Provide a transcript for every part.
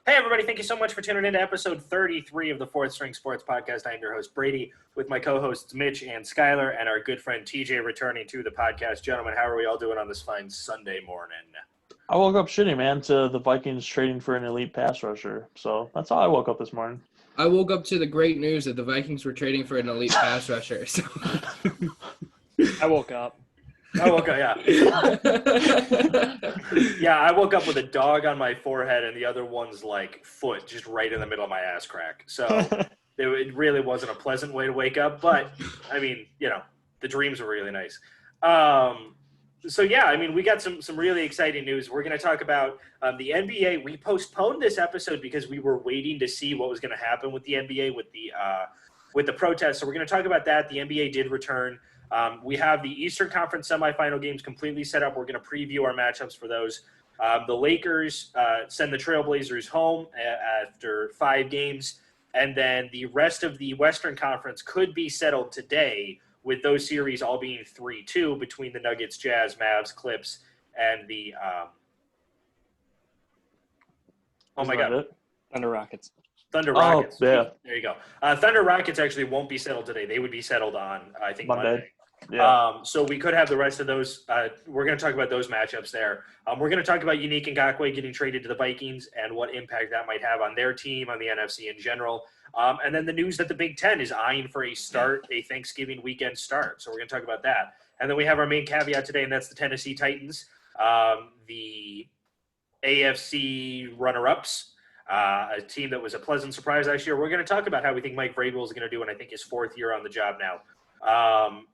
Hey, everybody. Thank you so much for tuning in to episode 33 of the Fourth String Sports Podcast. I am your host, Brady, with my co-hosts Mitch and Skylar, and our good friend TJ returning to the podcast. Gentlemen, how are we all doing on this fine Sunday morning? I woke up shitty, man, to the Vikings trading for an elite pass rusher. So that's how I woke up this morning. I woke up to the great news that the Vikings were trading for an elite pass rusher. So. I woke up, yeah. Yeah, I woke up with a dog on my forehead and the other one's, foot just right in the middle of my ass crack. So it really wasn't a pleasant way to wake up. But, the dreams were really nice. We got some really exciting news. We're going to talk about the NBA. We postponed this episode because we were waiting to see what was going to happen with the NBA with the protests. So we're going to talk about that. The NBA did return. We have the Eastern Conference semifinal games completely set up. We're going to preview our matchups for those. The Lakers send the Trailblazers home after 5 games. And then the rest of the Western Conference could be settled today, with those series all being 3-2 between the Nuggets, Jazz, Mavs, Clips, and the Thunder Rockets. Thunder Rockets. Oh, yeah. There you go. Thunder Rockets actually won't be settled today. They would be settled on, I think, Monday. Yeah. So we could have the rest of those. We're going to talk about those matchups there. We're going to talk about Unique Ngakoue getting traded to the Vikings and what impact that might have on their team, on the NFC in general. And then the news that the Big Ten is eyeing for a Thanksgiving weekend start. So we're going to talk about that. And then we have our main caveat today, and that's the Tennessee Titans, the AFC runner-ups, a team that was a pleasant surprise last year. We're going to talk about how we think Mike Vrabel is going to do, and I think his 4th year on the job now.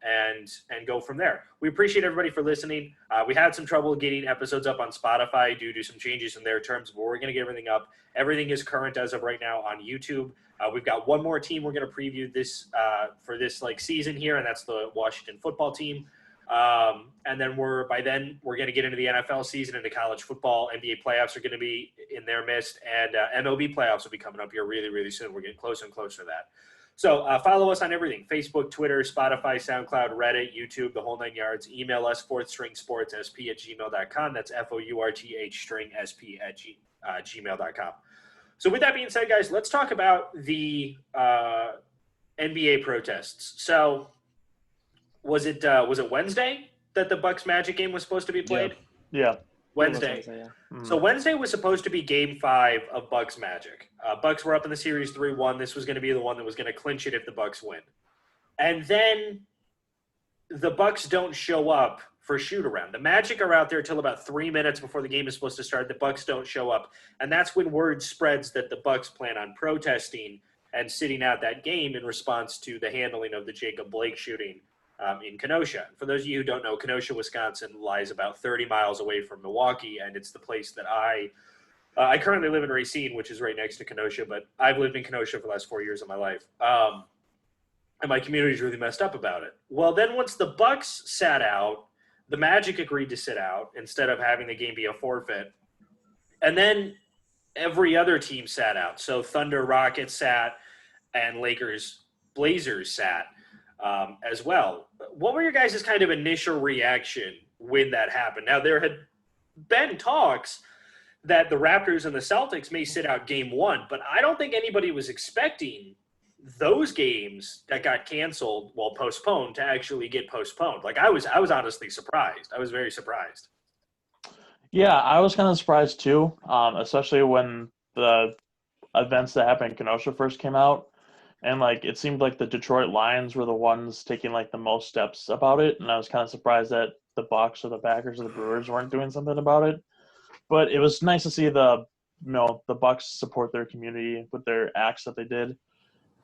And go from there. We appreciate everybody for listening. We had some trouble getting episodes up on Spotify due to some changes in their terms, but we're going to get everything up. Everything is current as of right now on YouTube. We've got one more team we're going to preview this for this season here, and that's the Washington football team. And then we're going to get into the NFL season, into college football. NBA playoffs are going to be in their midst, and MLB playoffs will be coming up here really, really soon. We're getting closer and closer to that. So follow us on everything: Facebook, Twitter, Spotify, SoundCloud, Reddit, YouTube, the whole 9 yards. Email us, fourthstringsportssp@gmail.com. That's fourthstring@gmail.com. So with that being said, guys, let's talk about the NBA protests. So was it Wednesday that the Bucks Magic game was supposed to be played? Yeah. Wednesday. Yeah. So Wednesday was supposed to be Game 5 of Bucks Magic. Bucks were up in the series 3-1. This was going to be the one that was going to clinch it if the Bucks win. And then the Bucks don't show up for shoot-around. The Magic are out there till about 3 minutes before the game is supposed to start. The Bucks don't show up. And that's when word spreads that the Bucks plan on protesting and sitting out that game in response to the handling of the Jacob Blake shooting in Kenosha. For those of you who don't know, Kenosha, Wisconsin lies about 30 miles away from Milwaukee, and it's the place that I currently live in Racine, which is right next to Kenosha, but I've lived in Kenosha for the last 4 years of my life. And my community is really messed up about it. Well, then once the Bucks sat out, the Magic agreed to sit out instead of having the game be a forfeit. And then every other team sat out. So Thunder, Rockets sat, and Lakers, Blazers sat as well. What were your guys' kind of initial reaction when that happened? Now, there had been talks that the Raptors and the Celtics may sit out Game 1, but I don't think anybody was expecting those games that got canceled, postponed, to actually get postponed. I was honestly surprised. I was very surprised. Yeah, I was kind of surprised too, especially when the events that happened in Kenosha first came out. And, it seemed like the Detroit Lions were the ones taking, the most steps about it. And I was kind of surprised that the Bucks or the Packers or the Brewers weren't doing something about it. But it was nice to see the Bucks support their community with their acts that they did.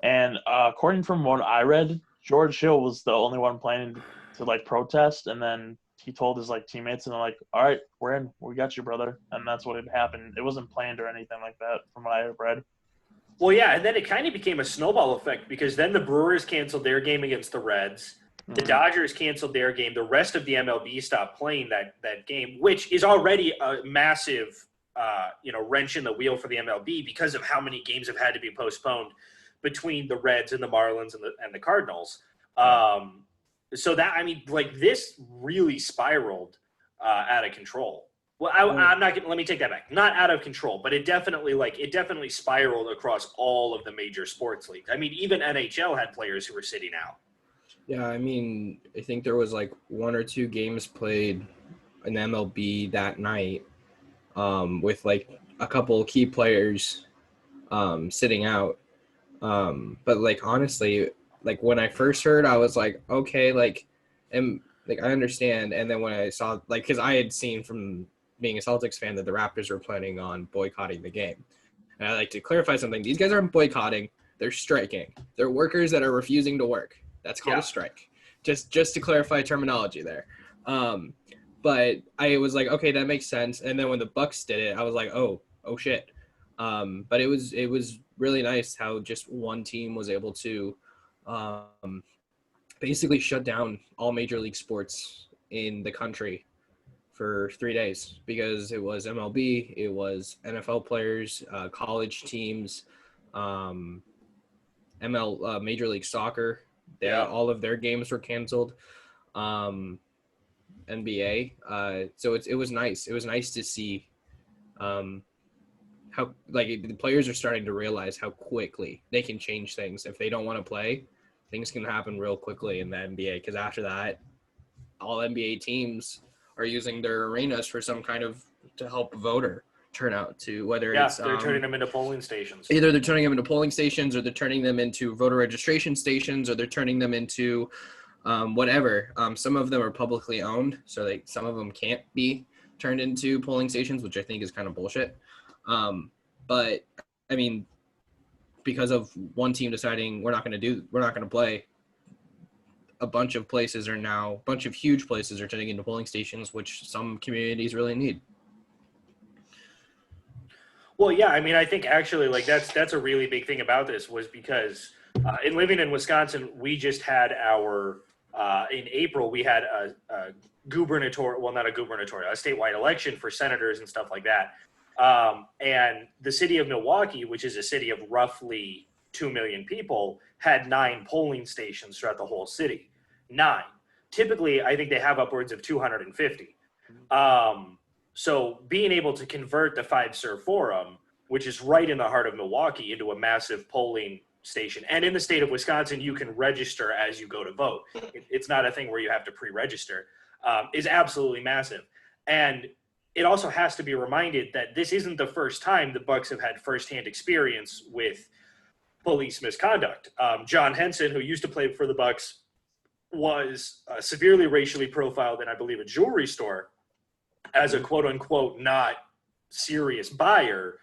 And according from what I read, George Hill was the only one planning to, protest. And then he told his, teammates, and they're like, all right, we're in. We got you, brother. And that's what had happened. It wasn't planned or anything like that from what I have read. Well, yeah, and then it kind of became a snowball effect because then the Brewers canceled their game against the Reds. The Dodgers canceled their game. The rest of the MLB stopped playing that game, which is already a massive, wrench in the wheel for the MLB because of how many games have had to be postponed between the Reds and the Marlins and the Cardinals. So that, this really spiraled out of control. Well, I'm not gonna. Let me take that back. Not out of control, but it definitely spiraled across all of the major sports leagues. I mean, even NHL had players who were sitting out. Yeah, I mean, I think there was like 1 or 2 games played in MLB that night, with like a couple key players sitting out. But like honestly, like when I first heard, I was like, okay, and like I understand. And then when I saw, like, because I had seen from being a Celtics fan that the Raptors were planning on boycotting the game, and I like to clarify something: these guys aren't boycotting; they're striking. They're workers that are refusing to work. That's called Yeah. a strike. Just to clarify terminology there. But I was like, okay, that makes sense. And then when the Bucks did it, I was like, oh shit. But it was really nice how just one team was able to basically shut down all major league sports in the country for 3 days, because it was MLB, it was NFL players, college teams, Major League Soccer. Yeah. All of their games were canceled. NBA. So it was nice. It was nice to see how like the players are starting to realize how quickly they can change things. If they don't want to play, things can happen real quickly in the NBA, because after that, all NBA teams are using their arenas for some kind of to help voter turnout, to whether Yeah, it's they're turning them into polling stations. either they're turning them into polling stations, or they're turning them into voter registration stations, or they're turning them into whatever. Some of them are publicly owned, so some of them can't be turned into polling stations, which I think is kind of bullshit. But I mean, because of one team deciding we're not going to play, a bunch of huge places are turning into polling stations, which some communities really need. Well, yeah, I mean, I think actually, like that's a really big thing about this was because in living in Wisconsin, we just had our in April we had a gubernatorial, well, not a gubernatorial, a statewide election for senators and stuff like that. And the city of Milwaukee, which is a city of roughly 2 million people, had 9 polling stations throughout the whole city. 9. Typically, I think they have upwards of 250. So being able to convert the Fiserv Forum, which is right in the heart of Milwaukee, into a massive polling station, and in the state of Wisconsin, you can register as you go to vote. It's not a thing where you have to pre-register, is absolutely massive. And it also has to be reminded that this isn't the first time the Bucks have had firsthand experience with police misconduct. John Henson, who used to play for the Bucks, was severely racially profiled in, I believe, a jewelry store as a quote-unquote not serious buyer,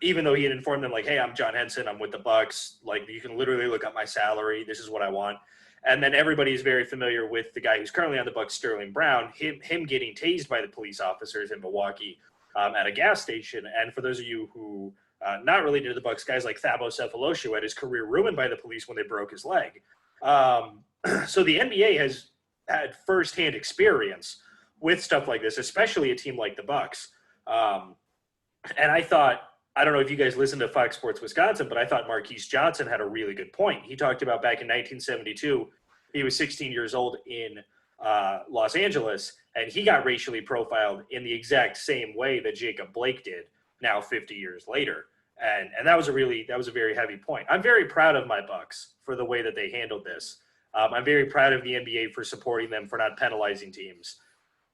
even though he had informed them, like, hey, I'm John Henson, I'm with the Bucks, like, you can literally look up my salary, this is what I want. And then everybody is very familiar with the guy who's currently on the Bucks, Sterling Brown, him getting tased by the police officers in Milwaukee at a gas station. And for those of you who not related to the Bucks, guys like Thabo Sefolosha had his career ruined by the police when they broke his leg. So the NBA has had firsthand experience with stuff like this, especially a team like the Bucks. And I thought, I don't know if you guys listened to Fox Sports Wisconsin, but I thought Marquise Johnson had a really good point. He talked about back in 1972, he was 16 years old in Los Angeles, and he got racially profiled in the exact same way that Jacob Blake did now 50 years later. And that was a very heavy point. I'm very proud of my Bucks for the way that they handled this. I'm very proud of the NBA for supporting them, for not penalizing teams.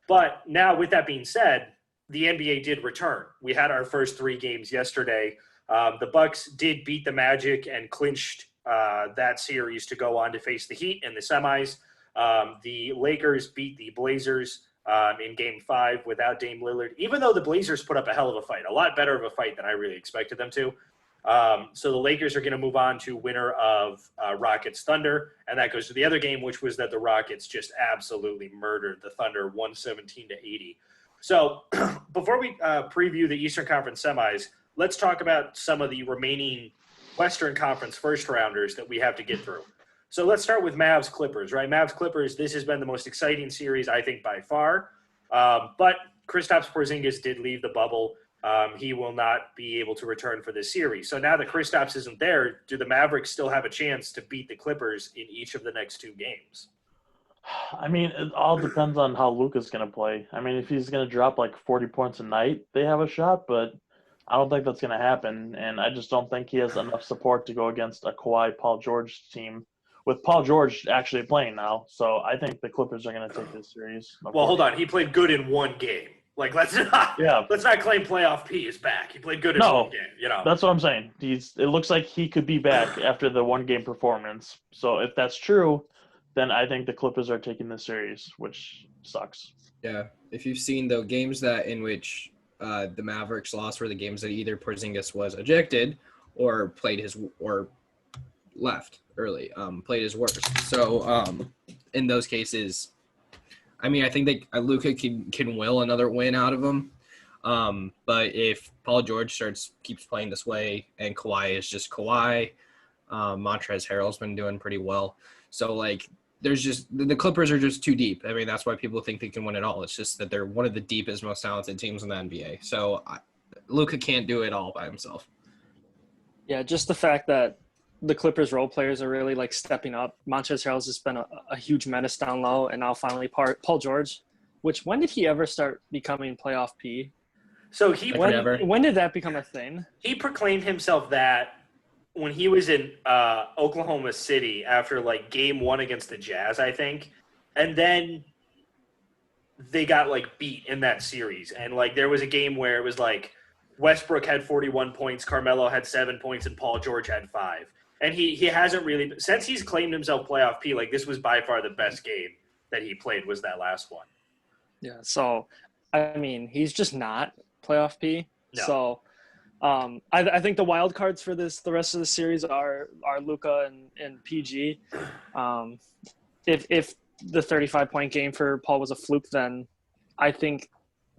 But now, with that being said, the NBA did return. We had our first 3 games yesterday. The Bucks did beat the Magic and clinched that series to go on to face the Heat in the semis. The Lakers beat the Blazers in Game 5 without Dame Lillard, even though the Blazers put up a hell of a fight, a lot better of a fight than I really expected them to. So the Lakers are going to move on to winner of Rockets Thunder, and that goes to the other game, which was that the Rockets just absolutely murdered the Thunder 117-80. So before we preview the Eastern Conference semis, let's talk about some of the remaining Western Conference first rounders that we have to get through. So let's start with Mavs Clippers, right? Mavs Clippers, this has been the most exciting series, I think, by far. But Kristaps Porzingis did leave the bubble. He will not be able to return for this series. So now that Kristaps isn't there, do the Mavericks still have a chance to beat the Clippers in each of the next 2 games? I mean, it all depends on how Luka's going to play. I mean, if he's going to drop like 40 points a night, they have a shot, but I don't think that's going to happen. And I just don't think he has enough support to go against a Kawhi Paul George team with Paul George actually playing now. So I think the Clippers are going to take this series. Well, hold on. He played good in one game. Like, let's not claim playoff P is back. He played good in one game. You know, that's what I'm saying. It looks like he could be back after the one game performance. So if that's true, then I think the Clippers are taking this series, which sucks. Yeah, if you've seen the games in which the Mavericks lost were the games that either Porzingis was ejected or left early, played his worst. So in those cases, I mean, I think that Luka can will another win out of him. But if Paul George keeps playing this way and Kawhi is just Kawhi, Montrezl Harrell's been doing pretty well. So like, there's just the Clippers are just too deep. I mean, that's why people think they can win it all. It's just that they're one of the deepest, most talented teams in the NBA. So Luka can't do it all by himself. Yeah, just the fact that the Clippers role players are really like stepping up. Montrezl Harrell's just been a huge menace down low, and now finally Paul George. Which when did he ever start becoming playoff P? So when did that become a thing? He proclaimed himself that when he was in Oklahoma City after like game 1 against the Jazz, I think, and then they got like beat in that series, and like there was a game where it was like Westbrook had 41 points, Carmelo had 7 points, and Paul George had 5. And he hasn't really, since he's claimed himself playoff P, like this was by far the best game that he played was that last one. Yeah, so I mean he's just not playoff P. No. So I think the wild cards for the rest of the series are Luka and PG. If the 35-point game for Paul was a fluke, then I think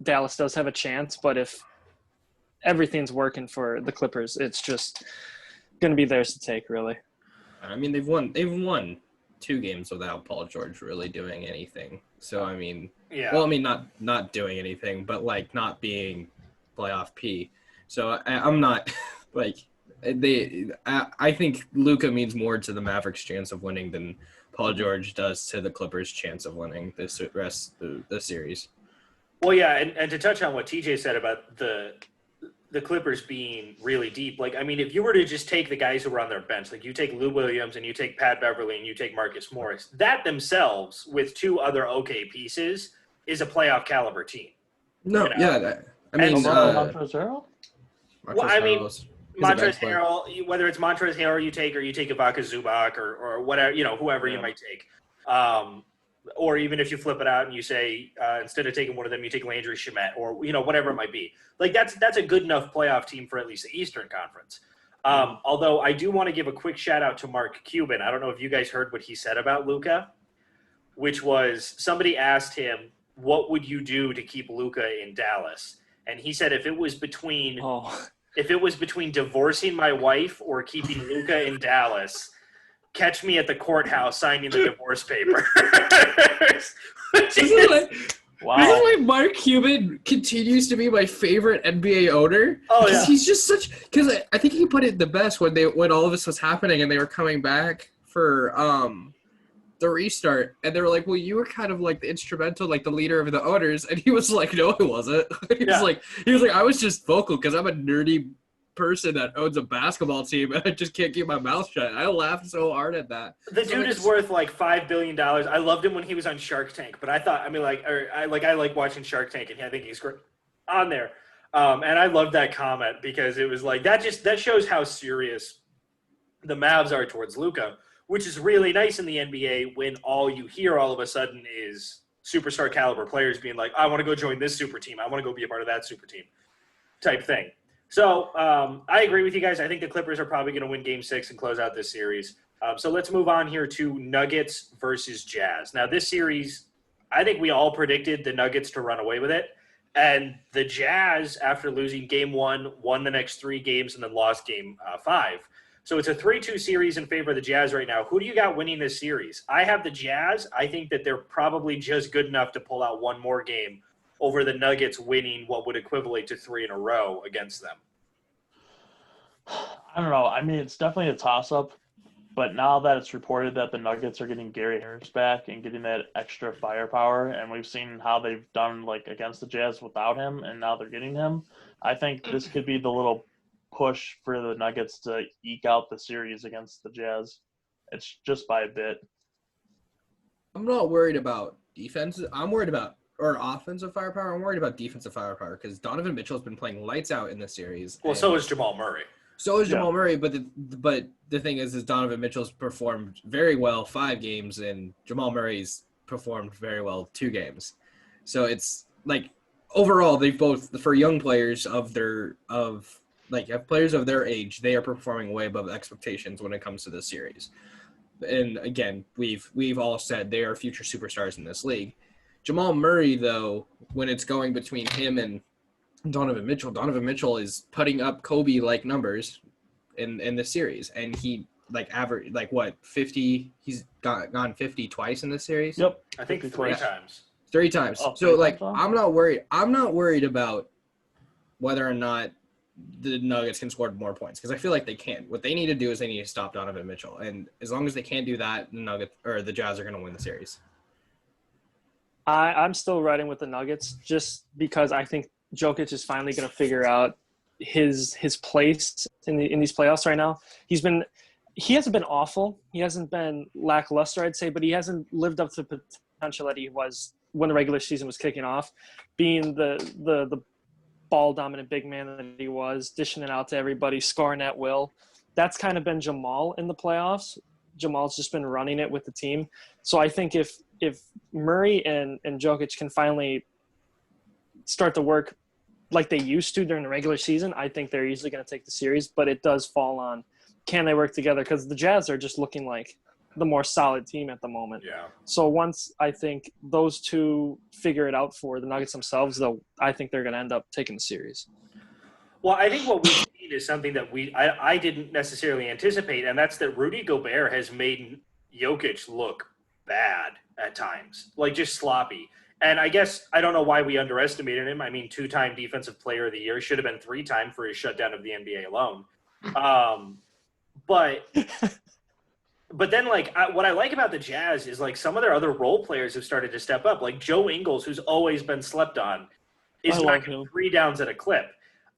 Dallas does have a chance. But if everything's working for the Clippers, it's just going to be theirs to take, really. I mean, they've won 2 games without Paul George really doing anything. So I mean, yeah. Well, I mean, not doing anything, but like not being playoff P. So I'm not like I think Luka means more to the Mavericks' chance of winning than Paul George does to the Clippers' chance of winning this rest of the series. Well, yeah, and to touch on what TJ said about the Clippers being really deep, like, I mean, if you were to just take the guys who were on their bench, like you take Lou Williams and you take Pat Beverly and you take Marcus Morris, that themselves with 2 other okay pieces is a playoff caliber team. No, you know? yeah, I mean, Montrezl Harrell? Well, I mean, Montrezl Harrell, whether it's Montrezl Harrell you take or you take Ibaka Zubac or whatever, you know, whoever you might take. Or even if you flip it out and you say, instead of taking one of them, you take Landry Shamet or, you know, whatever it might be. Like, that's a good enough playoff team for at least the Eastern Conference. Although I do want to give a quick shout out to Mark Cuban. I don't know if you guys heard what he said about Luka, which was somebody asked him, what would you do to keep Luka in Dallas? And he said if it was between divorcing my wife or keeping Luka in Dallas, catch me at the courthouse signing the divorce papers. Wow. This is why Mark Cuban continues to be my favorite NBA owner. Oh, yeah. He's just because I think he put it the best when all of this was happening and they were coming back for the restart, and they were like, well, you were kind of like the instrumental, like the leader of the owners, and he was like, no, I wasn't. He was like, I was just vocal because I'm a nerdy person that owns a basketball team and I just can't keep my mouth shut. I laughed so hard at that. The dude is worth like $5 billion. I loved him when he was on Shark Tank, but I thought, I mean, I like watching Shark Tank, and I think he's great on there. And I loved that comment because it was like that shows how serious the Mavs are towards Luka, which is really nice in the NBA when all you hear all of a sudden is superstar caliber players being like, I want to go join this super team. I want to go be a part of that super team type thing. So I agree with you guys. I think the Clippers are probably going to win Game 6 and close out this series. So let's move on here to Nuggets versus Jazz. Now, this series, I think we all predicted the Nuggets to run away with it. And the Jazz, after losing Game 1, won the next 3 games and then lost Game 5. So it's a 3-2 series in favor of the Jazz right now. Who do you got winning this series? I have the Jazz. I think that they're probably just good enough to pull out one more game over the Nuggets winning what would equivalent to 3 in a row against them. I don't know. I mean, it's definitely a toss-up. But now that it's reported that the Nuggets are getting Gary Harris back and getting that extra firepower, and we've seen how they've done like against the Jazz without him, and now they're getting him, I think this could be the little push for the Nuggets to eke out the series against the Jazz. It's just by a bit. I'm not worried about defense. I'm worried about or offensive firepower. I'm worried about defensive firepower because Donovan Mitchell has been playing lights out in this series. Well, so is Jamal Murray. So is Jamal Yeah. Murray, but the thing is Donovan Mitchell's performed very well 5 games, and Jamal Murray's performed very well 2 games. So it's like overall they both for young players players of their age, they are performing way above expectations when it comes to this series. And again, we've all said they are future superstars in this league. Jamal Murray, though, when it's going between him and Donovan Mitchell is putting up Kobe-like numbers in the series, and he average 50. He's gone 50 twice in this series. Yep. I think 50 3 twice. times. 3 times. Oh, So 3 times, huh? I'm not worried. I'm not worried about whether or not the Nuggets can score more points because I feel like they can. What they need to do is they need to stop Donovan Mitchell, and as long as they can't do that, the Jazz are going to win the series. I'm still riding with the Nuggets just because I think Jokic is finally going to figure out his place in these playoffs right now. He hasn't been awful. He hasn't been lackluster, I'd say, but he hasn't lived up to the potential that he was when the regular season was kicking off, being the ball dominant big man that he was, dishing it out to everybody, scoring at will. That's kind of been Jamal in the playoffs. Jamal's just been running it with the team. So I think if Murray and Jokic can finally start to work like they used to during the regular season, I think they're easily going to take the series. But it does fall on, can they work together? Because the Jazz are just looking like the more solid team at the moment. Yeah. So once I think those two figure it out for the Nuggets themselves, though, I think they're going to end up taking the series. Well, I think what we've seen is something that I didn't necessarily anticipate, and that's that Rudy Gobert has made Jokic look bad at times, like just sloppy. And I guess I don't know why we underestimated him. I mean, 2-time Defensive Player of the Year, should have been 3-time for his shutdown of the NBA alone. But then, what I like about the Jazz is, some of their other role players have started to step up. Like Joe Ingles, who's always been slept on, is I love knocking him. 3 downs at a clip.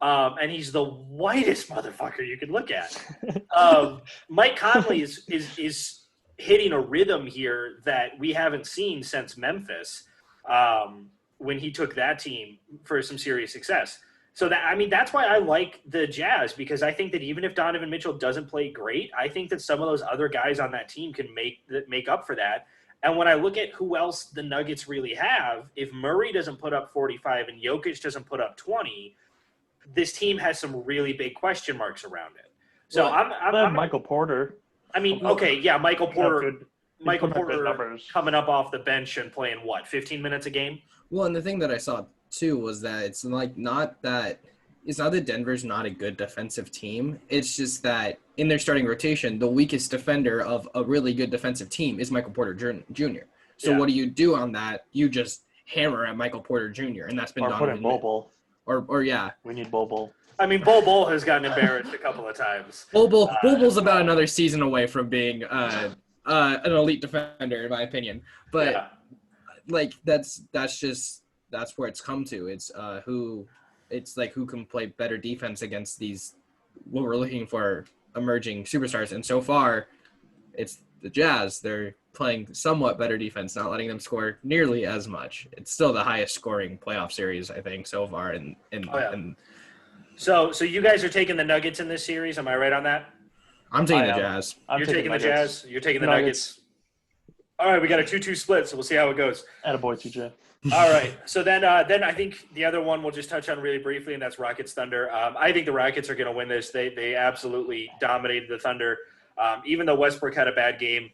And he's the whitest motherfucker you could look at. Mike Conley is hitting a rhythm here that we haven't seen since Memphis when he took that team for some serious success. So that's why I like the Jazz, because I think that even if Donovan Mitchell doesn't play great, I think that some of those other guys on that team can make up for that. And when I look at who else the Nuggets really have, if Murray doesn't put up 45 and Jokic doesn't put up 20, this team has some really big question marks around it. So Well, I'm Michael Porter. okay, yeah, Michael Porter Putting up good numbers. coming up off the bench and playing 15 minutes a game? Well, and the thing that I saw too was that it's not that Denver's not a good defensive team. It's just that in their starting rotation, the weakest defender of a really good defensive team is Michael Porter Jr. So Yeah. what do you do on that? You just hammer at Michael Porter Jr. and that's been Or put Donovan. in Bobo. Or yeah, We need Bobo. I mean, Bol has gotten embarrassed a couple of times. Bulbul's about another season away from being an elite defender in my opinion. But Yeah. that's where it's come to. It's who can play better defense against these what we're looking for emerging superstars. And so far, it's the Jazz. They're playing somewhat better defense, not letting them score nearly as much. It's still the highest scoring playoff series I think so far. And So you guys are taking the Nuggets in this series. Am I right on that? I'm taking the I am. Jazz. You're taking the Nuggets. Jazz. You're taking the Nuggets. Nuggets. All right, we got a 2-2 split, so we'll see how it goes. Attaboy, TJ. All right. So then I think the other one we'll just touch on really briefly, and that's Rockets Thunder. I think the Rockets are going to win this. They absolutely dominated the Thunder. Even though Westbrook had a bad game,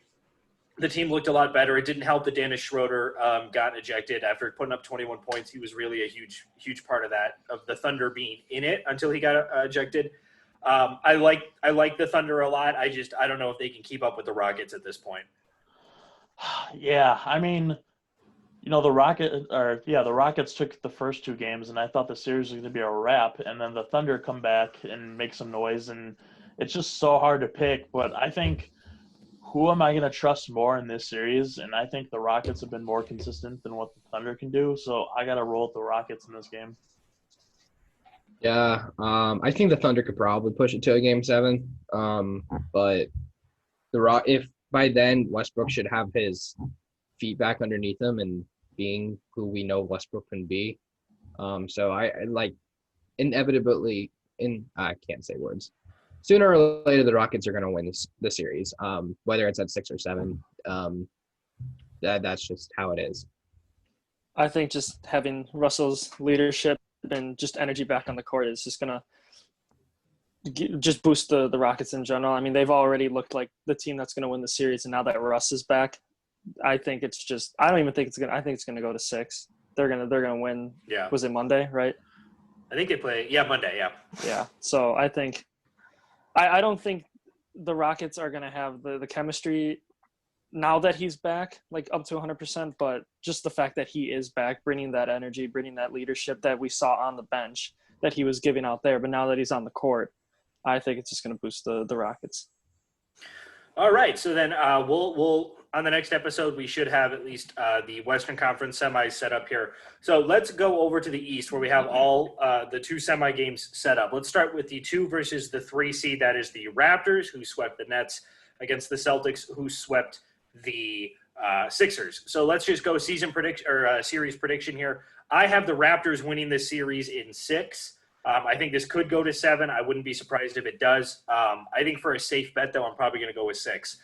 the team looked a lot better. It didn't help that Dennis Schroeder got ejected after putting up 21 points. He was really a huge part of that, of the Thunder being in it until he got ejected. I like the Thunder a lot. I don't know if they can keep up with the Rockets at this point. Yeah, I mean, the Rockets took the first 2 games, and I thought the series was going to be a wrap, and then the Thunder come back and make some noise, and it's just so hard to pick. But I think who am I going to trust more in this series? And I think the Rockets have been more consistent than what the Thunder can do. So I got to roll with the Rockets in this game. Yeah, I think the Thunder could probably push it to a game 7. But if by then Westbrook should have his feet back underneath him and being who we know Westbrook can be. So I like inevitably I can't say words. Sooner or later, the Rockets are going to win the series, whether it's at 6 or 7. That's just how it is. I think just having Russell's leadership and just energy back on the court is just going to just boost the Rockets in general. I mean, they've already looked like the team that's going to win the series, and now that Russ is back, I think it's just – I don't even think it's going to – I think it's going to go to 6. They're gonna win. Yeah. Was it Monday, right? I think they play Monday, yeah. Yeah. So I think I don't think the Rockets are gonna have the chemistry now that he's back, like up to 100%, but just the fact that he is back, bringing that energy, bringing that leadership that we saw on the bench that he was giving out there, but now that he's on the court, I think it's just gonna boost the Rockets. All right, so then we'll on the next episode we should have at least the Western Conference semis set up here. So let's go over to the East where we have all the 2 semi games set up. Let's start with the 2 versus the 3 seed. That is the Raptors, who swept the Nets, against the Celtics, who swept the Sixers. So let's just go season prediction or series prediction here. I have the Raptors winning this series in 6. I think this could go to 7. I wouldn't be surprised if it does. I think for a safe bet, though, I'm probably going to go with 6.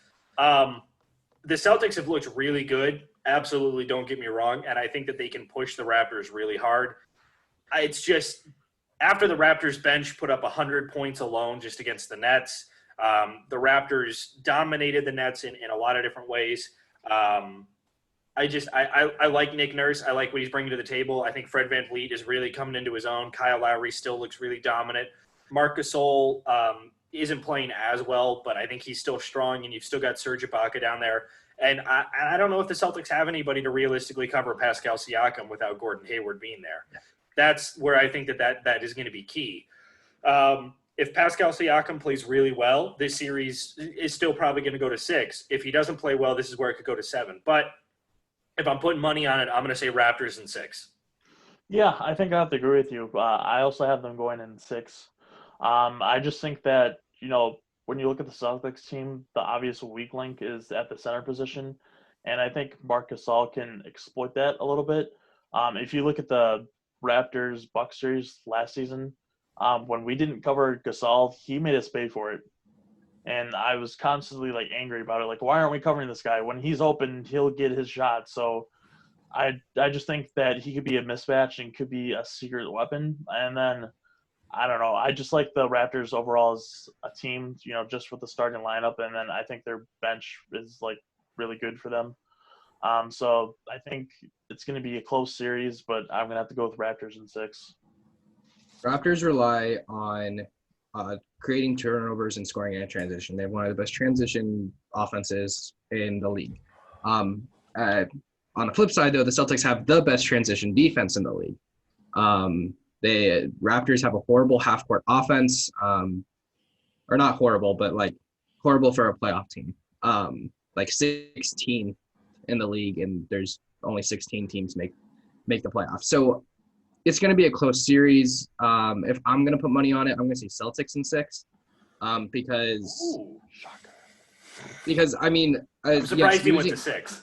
The Celtics have looked really good. Absolutely, don't get me wrong. And I think that they can push the Raptors really hard. It's just after the Raptors bench put up 100 points alone just against the Nets, the Raptors dominated the Nets in a lot of different ways. I like Nick Nurse. I like what he's bringing to the table. I think Fred VanVleet is really coming into his own. Kyle Lowry still looks really dominant. Marc Gasol isn't playing as well, but I think he's still strong, and you've still got Serge Ibaka down there. And I don't know if the Celtics have anybody to realistically cover Pascal Siakam without Gordon Hayward being there. Yeah. That's where I think that is going to be key. If Pascal Siakam plays really well, this series is still probably going to go to 6. If he doesn't play well, this is where it could go to 7. But if I'm putting money on it, I'm going to say Raptors in 6. Yeah, I think I have to agree with you. I also have them going in 6. I just think that, when you look at the Celtics team, the obvious weak link is at the center position. And I think Marc Gasol can exploit that a little bit. If you look at the Raptors-Bucks series last season, when we didn't cover Gasol, he made us pay for it. And I was constantly angry about it. Why aren't we covering this guy? When he's open, he'll get his shot. So I just think that he could be a mismatch and could be a secret weapon. And then, I don't know. I just like the Raptors overall as a team, just with the starting lineup. And then I think their bench is really good for them. So I think it's going to be a close series, but I'm going to have to go with Raptors in 6. Raptors rely on creating turnovers and scoring in a transition. They have one of the best transition offenses in the league. On the flip side, though, the Celtics have the best transition defense in the league. The Raptors have a horrible half-court offense, or not horrible, but horrible for a playoff team. 16 in the league, and there's only 16 teams make the playoffs. So it's going to be a close series. If I'm going to put money on it, I'm going to say Celtics in 6, because Ooh, shocker. I'm surprised he went to 6.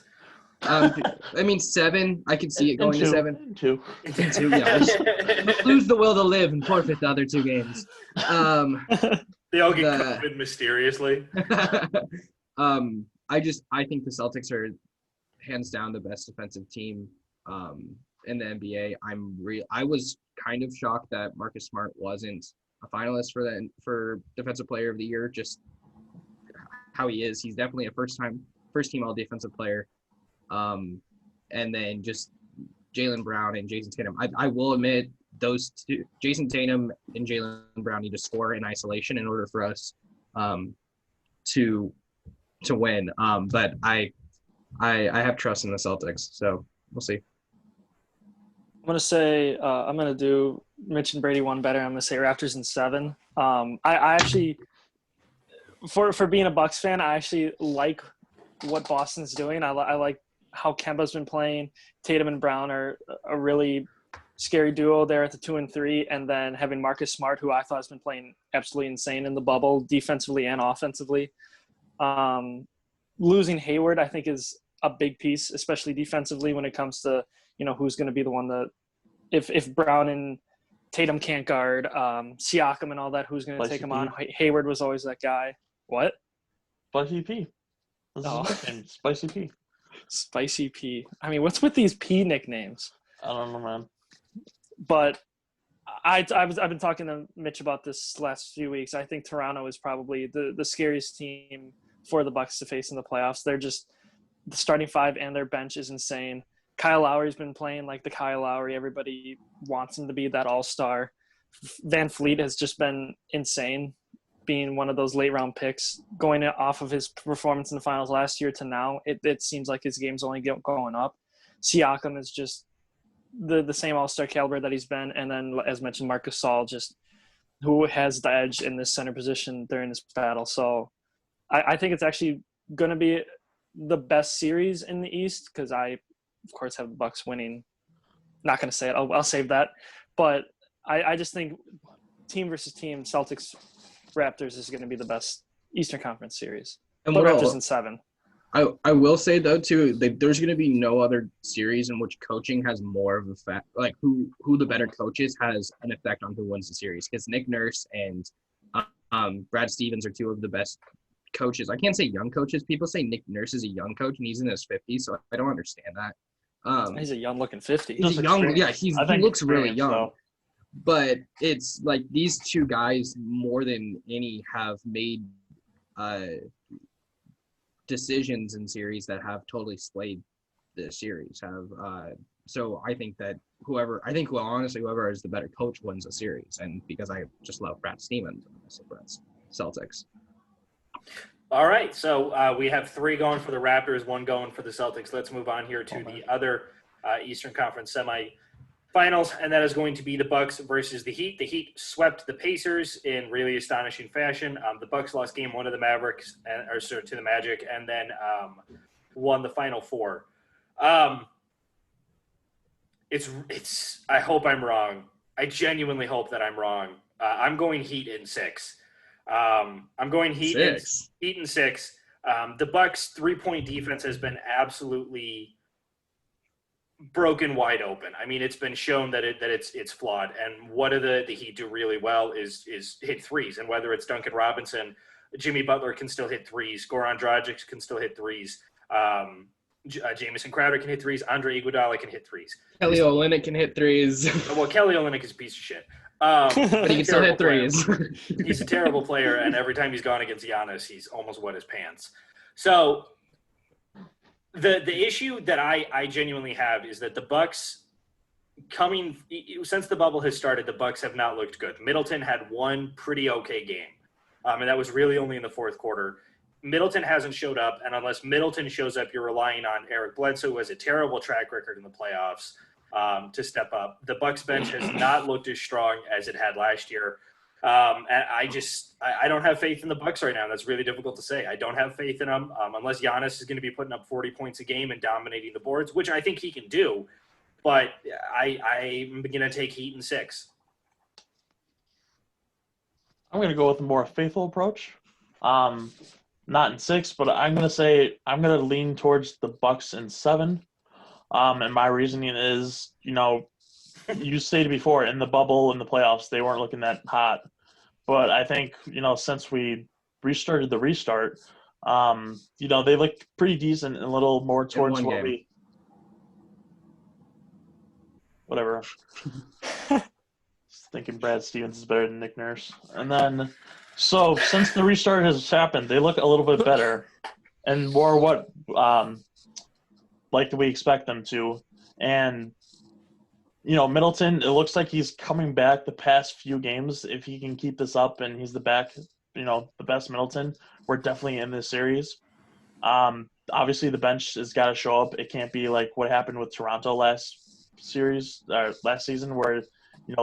7. I could see it going to 7. 2. 2, yeah. Lose the will to live and forfeit the other 2 games. They all get COVID mysteriously. I think the Celtics are hands down the best defensive team in the NBA. I was kind of shocked that Marcus Smart wasn't a finalist for Defensive Player of the Year. Just how he is. He's definitely a first team all defensive player. And then just Jaylen Brown and Jason Tatum. I will admit those two, Jason Tatum and Jaylen Brown, need to score in isolation in order for us to win. But I have trust in the Celtics, so we'll see. I'm going to say I'm going to do Mitch and Brady one better. I'm going to say Raptors in 7. I actually for being a Bucks fan, I actually like what Boston's doing. I like how Kemba's been playing. Tatum and Brown are a really scary duo there at the 2 and 3, and then having Marcus Smart, who I thought has been playing absolutely insane in the bubble, defensively and offensively. Losing Hayward, I think, is a big piece, especially defensively when it comes to who's going to be the one that if Brown and Tatum can't guard Siakam and all that, who's going to take him on? Hayward was always that guy. What? Spicy P. This Oh. is his nickname, Spicy P. Spicy P. I mean, what's with these P nicknames? I don't know, man. But I've been talking to Mitch about this last few weeks. I think Toronto is probably the scariest team for the Bucks to face in the playoffs. They're just the starting five and their bench is insane. Kyle Lowry's been playing like the Kyle Lowry. Everybody wants him to be that all-star. Van Fleet has just been insane, being one of those late-round picks. Going off of his performance in the finals last year to now, it seems like his game's only going up. Siakam is just the same all-star caliber that he's been. And then, as mentioned, Marc Gasol, just who has the edge in this center position during this battle. So I think it's actually going to be the best series in the East because I, of course, have the Bucks winning. Not going to say it. I'll save that. But I just think team versus team, Celtics Raptors is going to be the best Eastern Conference series. And But what Raptors else? in 7. I will say though too, there's going to be no other series in which coaching has more of a fact, like who the better coach is has an effect on who wins the series. Because Nick Nurse and Brad Stevens are two of the best coaches. I can't say young coaches. People say Nick Nurse is a young coach and he's in his 50s, so I don't understand that. He's a young-looking 50. He's a young, yeah. He looks really young. Though. But it's like these two guys more than any have made decisions in series that have totally swayed the series. So I think that whoever is the better coach wins a series. And because I just love Brad Stevens, I'm going to say Brad's Celtics. All right, so we have 3 going for the Raptors, 1 going for the Celtics. Let's move on here to the other Eastern Conference semifinals, and that is going to be the Bucks versus the Heat. The Heat swept the Pacers in really astonishing fashion. The Bucks lost Game 1 to the Mavericks, to the Magic, and then won the Final 4. It's. I hope I'm wrong. I genuinely hope that I'm wrong. I'm going Heat in 6. I'm going Heat in 6. The Bucks' 3-point defense has been absolutely broken wide open. I mean, it's been shown that it's flawed. And what do the Heat do really well is hit threes. And whether it's Duncan Robinson, Jimmy Butler can still hit threes. Goran Dragic can still hit threes. Jamison Crowder can hit threes. Andre Iguodala can hit threes. Kelly Olynyk can hit threes. Well, Kelly Olynyk is a piece of shit. But he can still hit threes. He's a terrible player, and every time he's gone against Giannis, he's almost wet his pants. So the issue that I genuinely have is that the Bucks since the bubble has started, the Bucks have not looked good. Middleton had one pretty okay game, and that was really only in the fourth quarter. Middleton hasn't showed up, and unless Middleton shows up, you're relying on Eric Bledsoe, who has a terrible track record in the playoffs, to step up. The Bucks bench has not looked as strong as it had last year. And I don't have faith in the Bucks right now. That's really difficult to say. I don't have faith in them unless Giannis is going to be putting up 40 points a game and dominating the boards, which I think he can do. But I'm going to take Heat in 6. I'm going to go with a more faithful approach. Not in 6, but I'm going to lean towards the Bucks in 7. And my reasoning is, you stated before, in the bubble, in the playoffs, they weren't looking that hot. But I think, since we restarted the restart, they looked pretty decent and a little more towards what we – whatever. Thinking Brad Stevens is better than Nick Nurse. And then – so since the restart has happened, they look a little bit better and more what like we expect them to. And Middleton, it looks like he's coming back the past few games. If he can keep this up and he's the best Middleton, we're definitely in this series. Obviously the bench has got to show up. It can't be like what happened with Toronto last season where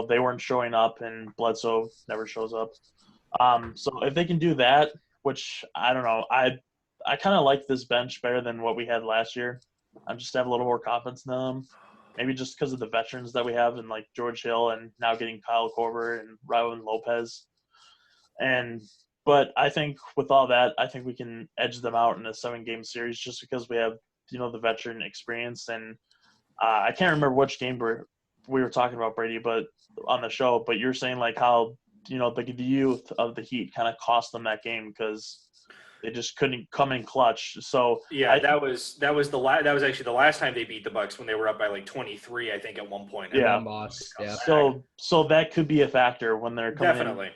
they weren't showing up and Bledsoe never shows up. So if they can do that, which I don't know. I kind of like this bench better than what we had last year. I just have a little more confidence in them. Maybe just because of the veterans that we have, and like George Hill, and now getting Kyle Korver and Raul Lopez. But I think with all that, I think we can edge them out in a 7-game series just because we have, the veteran experience. And I can't remember which game we were talking about, Brady, but on the show. But you're saying like how the youth of the Heat kind of cost them that game because they just couldn't come in clutch. So yeah, that was actually the last time they beat the Bucks when they were up by like 23, I think, at one point. And Yeah. then lost. Yeah. So that could be a factor when they're coming Definitely. in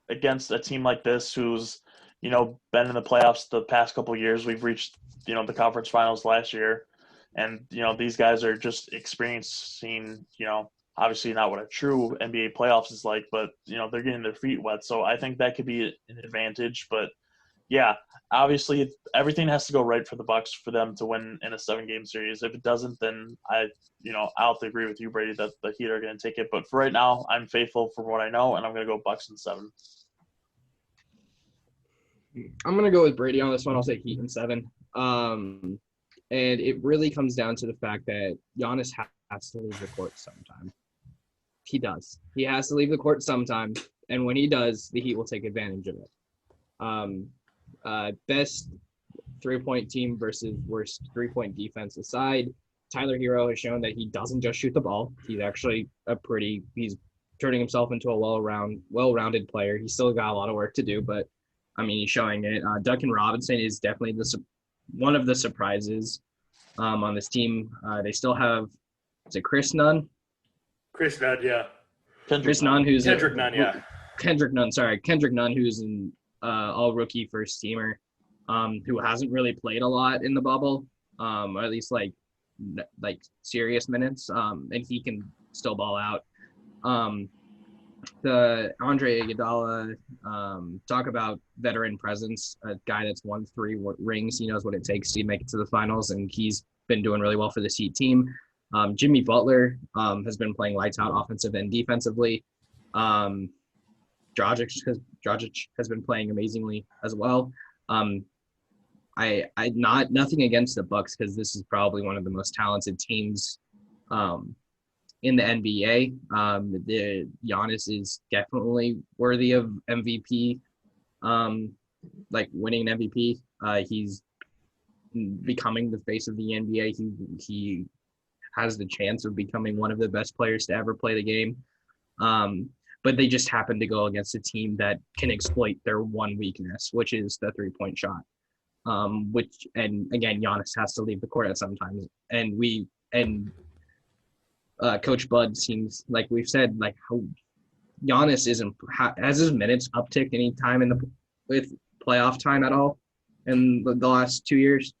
against a team like this who's been in the playoffs the past couple of years. We've reached the conference finals last year, and these guys are just experiencing obviously not what a true NBA playoffs is like, but they're getting their feet wet. So I think that could be an advantage. But yeah, obviously everything has to go right for the Bucks for them to win in a 7-game series. If it doesn't, then I'll have to agree with you, Brady, that the Heat are going to take it. But for right now, I'm faithful for what I know, and I'm going to go Bucks in 7. I'm going to go with Brady on this one. I'll say Heat in 7. And it really comes down to the fact that Giannis has to leave the court sometime. He does. He has to leave the court sometime, and when he does, the Heat will take advantage of it. Best 3-point team versus worst 3-point defense aside, Tyler Hero has shown that he doesn't just shoot the ball. He's actually he's turning himself into a well-rounded player. He's still got a lot of work to do, but he's showing it. Duncan Robinson is definitely one of the surprises on this team. They still have, is it Chris Nunn? Chris Nunn, yeah. Chris Nunn, who's Kendrick Nunn, yeah. Kendrick Nunn, who's an all-rookie first teamer, who hasn't really played a lot in the bubble, or at least like serious minutes, and he can still ball out. The Andre Iguodala, talk about veteran presence, a guy that's won 3 rings. He knows what it takes to make it to the finals, and he's been doing really well for the Heat team. Jimmy Butler has been playing lights out offensive and defensively. Dragic has been playing amazingly as well. Nothing against the Bucks because this is probably one of the most talented teams in the NBA. The Giannis is definitely worthy of MVP, winning an MVP. He's becoming the face of the NBA. He has the chance of becoming one of the best players to ever play the game. But they just happen to go against a team that can exploit their one weakness, which is the 3-point shot. And again, Giannis has to leave the court at some times. And Coach Bud seems like we've said, like how Giannis has his minutes upticked any time with playoff time at all in the last 2 years.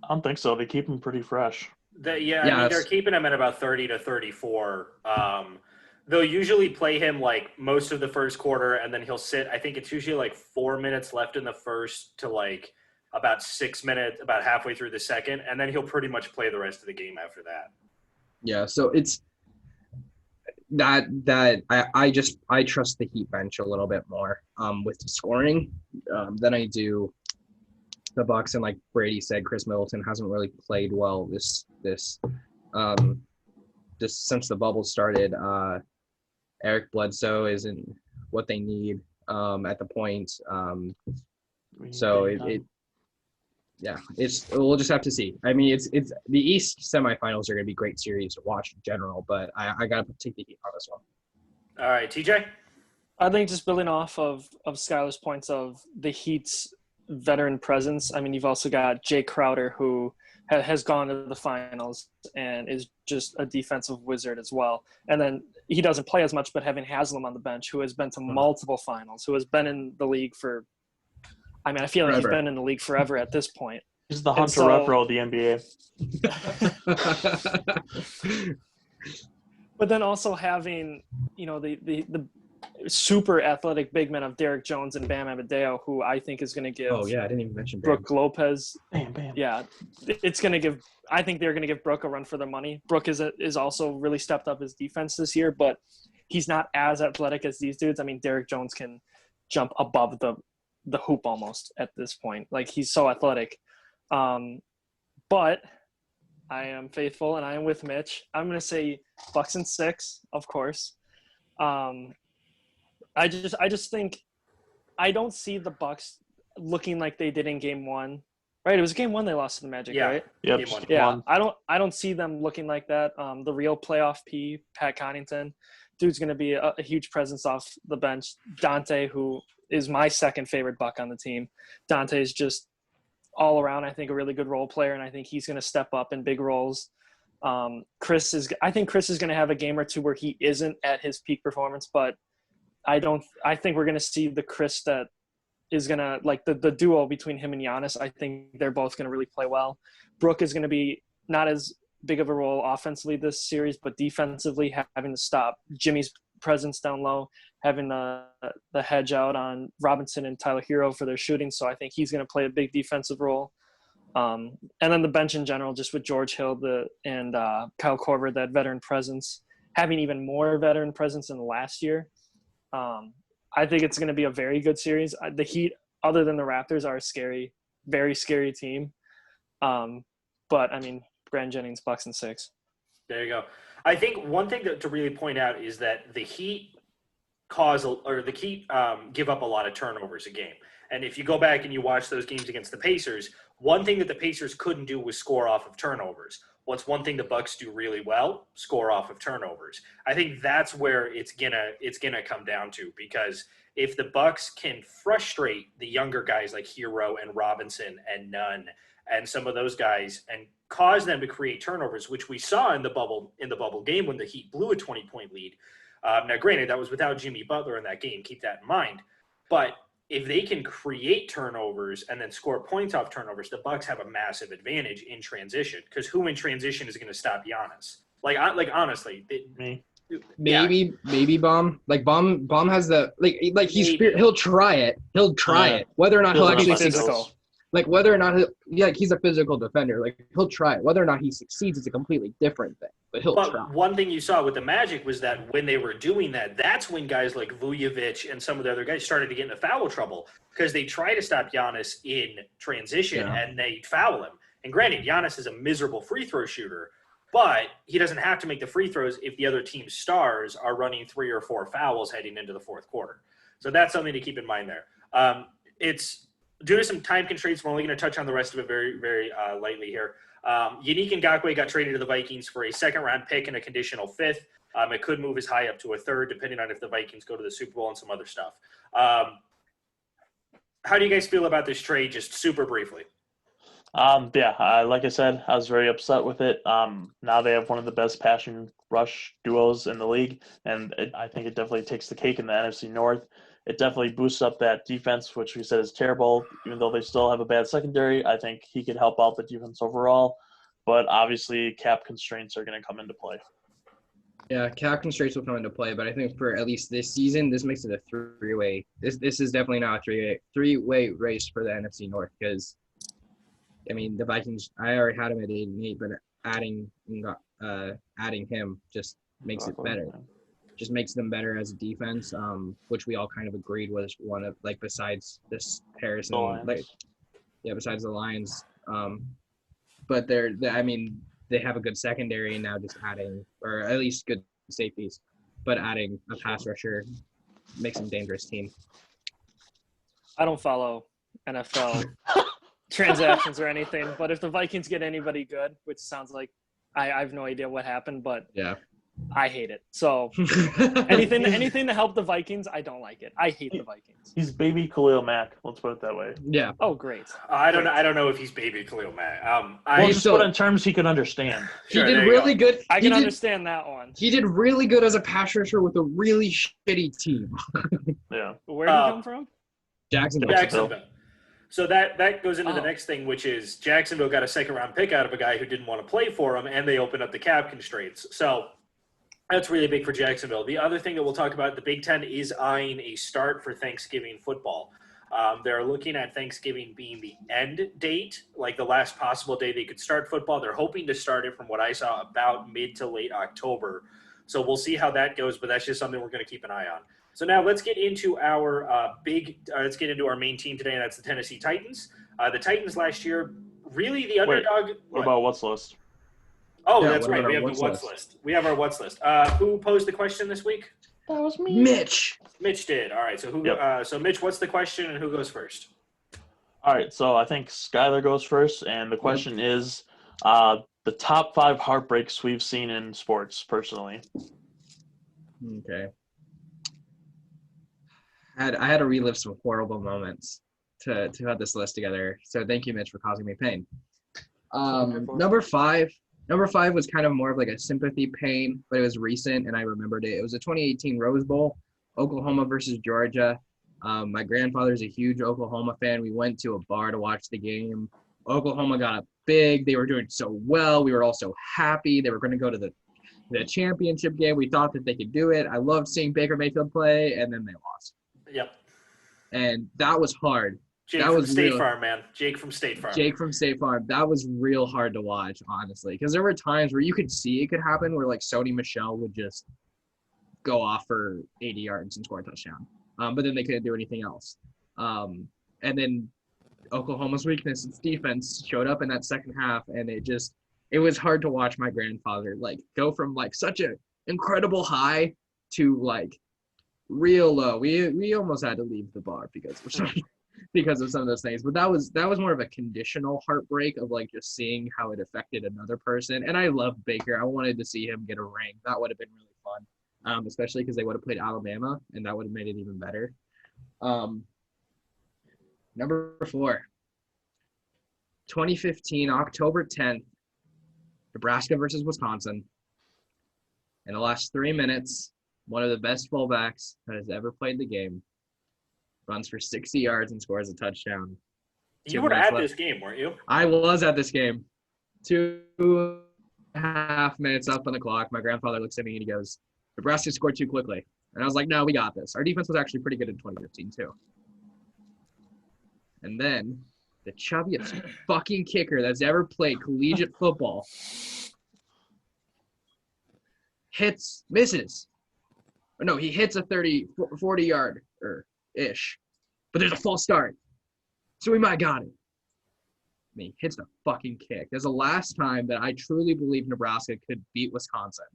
I don't think so. They keep him pretty fresh. They're keeping him at about 30 to 34. They'll usually play him like most of the first quarter, and then he'll sit. I think it's usually like 4 minutes left in the first to like about 6 minutes, about halfway through the second, and then he'll pretty much play the rest of the game after that. Yeah, so it's that I trust the Heat bench a little bit more with the scoring than I do the Bucks. And like Brady said, Chris Middleton hasn't really played well this just since the bubble started. Eric Bledsoe isn't what they need at the point. We'll just have to see. It's the East semifinals are going to be great series to watch in general, but I got to take the Heat on this one. All right, TJ? I think just building off of Skylar's points of the Heat's veteran presence, you've also got Jay Crowder, who has gone to the finals and is just a defensive wizard as well. And then he doesn't play as much, but having Haslam on the bench, who has been to multiple finals, who has been in the league for – I feel like he's been in the league forever at this point. He's the Hunter Renfrow of the NBA. But then also having, the super athletic big men of Derek Jones and Bam Adebayo, who I think is going to give. Oh yeah, I didn't even mention Bam. Brook Lopez. Bam. Yeah, it's going to give. I think they're going to give Brook a run for their money. Brook is also really stepped up his defense this year, but he's not as athletic as these dudes. Derek Jones can jump above the the hoop almost at this point. Like, he's so athletic. But I am faithful, and I am with Mitch. I'm going to say Bucks in 6, of course. I just think I don't see the Bucks looking like they did in Game 1. Right? It was Game 1 they lost to the Magic, Yeah. right? Yep. Game one. Yeah, I don't see them looking like that. The real playoff P, Pat Connaughton, dude's going to be a huge presence off the bench. Dante, who is my second favorite Buck on the team. Dante is just all around, I think, a really good role player, and I think he's going to step up in big roles. I think Chris is going to have a game or two where he isn't at his peak performance, but I think we're going to see the Chris that is going to, like, the duo between him and Giannis. I think they're both going to really play well. Brooke is going to be not as big of a role offensively this series, but defensively, having to stop Jimmy's presence down low, having the hedge out on Robinson and Tyler Hero for their shooting. So I think he's going to play a big defensive role. And then the bench in general, just with George Hill and Kyle Korver, that veteran presence, having even more veteran presence than last year. I think it's going to be a very good series. The Heat, other than the Raptors, are a scary, very scary team. But, I mean, Brandon Jennings, Bucks in 6. There you go. I think one thing to really point out is that the Heat give up a lot of turnovers a game. And if you go back and you watch those games against the Pacers, one thing that the Pacers couldn't do was score off of turnovers. What's one thing the Bucks do really well? Score off of turnovers. I think that's where it's gonna come down to, because if the Bucks can frustrate the younger guys like Hero and Robinson and Nunn and some of those guys and cause them to create turnovers, which we saw in the bubble game when the Heat blew a 20-point lead. Now, granted, that was without Jimmy Butler in that game. Keep that in mind. But if they can create turnovers and then score points off turnovers, the Bucks have a massive advantage in transition. Because who in transition is going to stop Giannis? Like honestly, Me. Maybe Bomb. Like Bomb has the like Maybe. he'll try it. He'll try Yeah. it. Whether or not he'll Feels actually like succeed. Like whether or not he's a physical defender. Like he'll try it. Whether or not he succeeds is a completely different thing. But he'll try. But one thing you saw with the Magic was that when they were doing that, that's when guys like Vujovic and some of the other guys started to get into foul trouble because they try to stop Giannis in transition and they foul him. And granted, Giannis is a miserable free throw shooter, but he doesn't have to make the free throws if the other team's stars are running 3 or 4 fouls heading into the fourth quarter. So that's something to keep in mind there. It's due to some time constraints, we're only going to touch on the rest of it very, very lightly here. Yannick Ngakoue got traded to the Vikings for a second-round pick and a conditional 5th. It could move as high up to a 3rd, depending on if the Vikings go to the Super Bowl and some other stuff. How do you guys feel about this trade, just super briefly? Like I said, I was very upset with it. Now they have one of the best passion rush duos in the league, and I think it definitely takes the cake in the NFC North. It definitely boosts up that defense, which we said is terrible. Even though they still have a bad secondary, I think he could help out the defense overall. But obviously, cap constraints are going to come into play. Yeah, cap constraints will come into play, but I think for at least this season, this makes it a three-way. This is definitely not a three-way race for the NFC North because, I mean, the Vikings. I already had him at 8-8, but adding him just makes it better. Just makes them better as a defense, which we all kind of agreed was one of, like, besides this Harrison, besides the Lions. But they have a good secondary, and now just adding, or at least good safeties, but adding a pass rusher makes them a dangerous team. I don't follow NFL transactions or anything, but if the Vikings get anybody good, which sounds like I have no idea what happened, but yeah. I hate it. So anything to help the Vikings, I don't like it. I hate the Vikings. He's baby Khalil Mack. Let's put it that way. Yeah. Oh, great. I don't know if he's baby Khalil Mack. Just put in terms he can understand. Sure, he did really good. I can understand that one. He did really good as a pass rusher with a really shitty team. Yeah. Where did he come from? Jacksonville. So that goes into the next thing, which is Jacksonville got a second-round pick out of a guy who didn't want to play for him, and they opened up the cap constraints. So that's really big for Jacksonville. The other thing that we'll talk about, the Big Ten is eyeing a start for Thanksgiving football. They're looking at Thanksgiving being the end date, like the last possible day they could start football. They're hoping to start it, from what I saw, about mid to late October. So we'll see how that goes, but that's just something we're going to keep an eye on. So now let's get into our let's get into our main team today, and that's the Tennessee Titans. The Titans last year, really the underdog. What about what's list? Oh, Yeah, that's what right. about We our have the what's what's list. We have our what's list. Who posed the question this week? That was me. Mitch. Mitch did. All right. So who? Yep. So Mitch, what's the question, and who goes first? All right, so I think Skylar goes first, and the question is the top 5 heartbreaks we've seen in sports, personally. Okay. I had to relive some horrible moments to have this list together. So thank you, Mitch, for causing me pain. Number five was kind of more of like a sympathy pain, but it was recent and I remembered it. It was a 2018 Rose Bowl, Oklahoma versus Georgia. My grandfather's a huge Oklahoma fan. We went to a bar to watch the game. Oklahoma got up big. They were doing so well. We were all so happy. They were going to go to the championship game. We thought that they could do it. I loved seeing Baker Mayfield play, and then they lost. Yep. And that was hard. Jake That from was State real. Farm, man. Jake from State Farm. Jake from State Farm. That was real hard to watch, honestly, because there were times where you could see it could happen where like Sony Michel would just go off for 80 yards and score a touchdown. But then they couldn't do anything else. And then Oklahoma's weakness, its defense, showed up in that second half, and it was hard to watch my grandfather like go from like such an incredible high to like real low. We almost had to leave the bar because of some of those things. But that was more of a conditional heartbreak of like just seeing how it affected another person. And I love Baker. I wanted to see him get a ring. That would have been really fun, especially because they would have played Alabama, and that would have made it even better. Number 4, 2015, October 10th, Nebraska versus Wisconsin. In the last 3 minutes, one of the best fullbacks that has ever played the game runs for 60 yards and scores a touchdown. You were at this game, weren't you? I was at this game. 2.5 minutes up on the clock. My grandfather looks at me and he goes, Nebraska scored too quickly. And I was like, no, we got this. Our defense was actually pretty good in 2015 too. And then the chubbiest fucking kicker that's ever played collegiate football misses. Or no, he hits a 40 yard or ish, but there's a false start. So we might got it. I mean, he hits the fucking kick. There's the last time that I truly believe Nebraska could beat Wisconsin.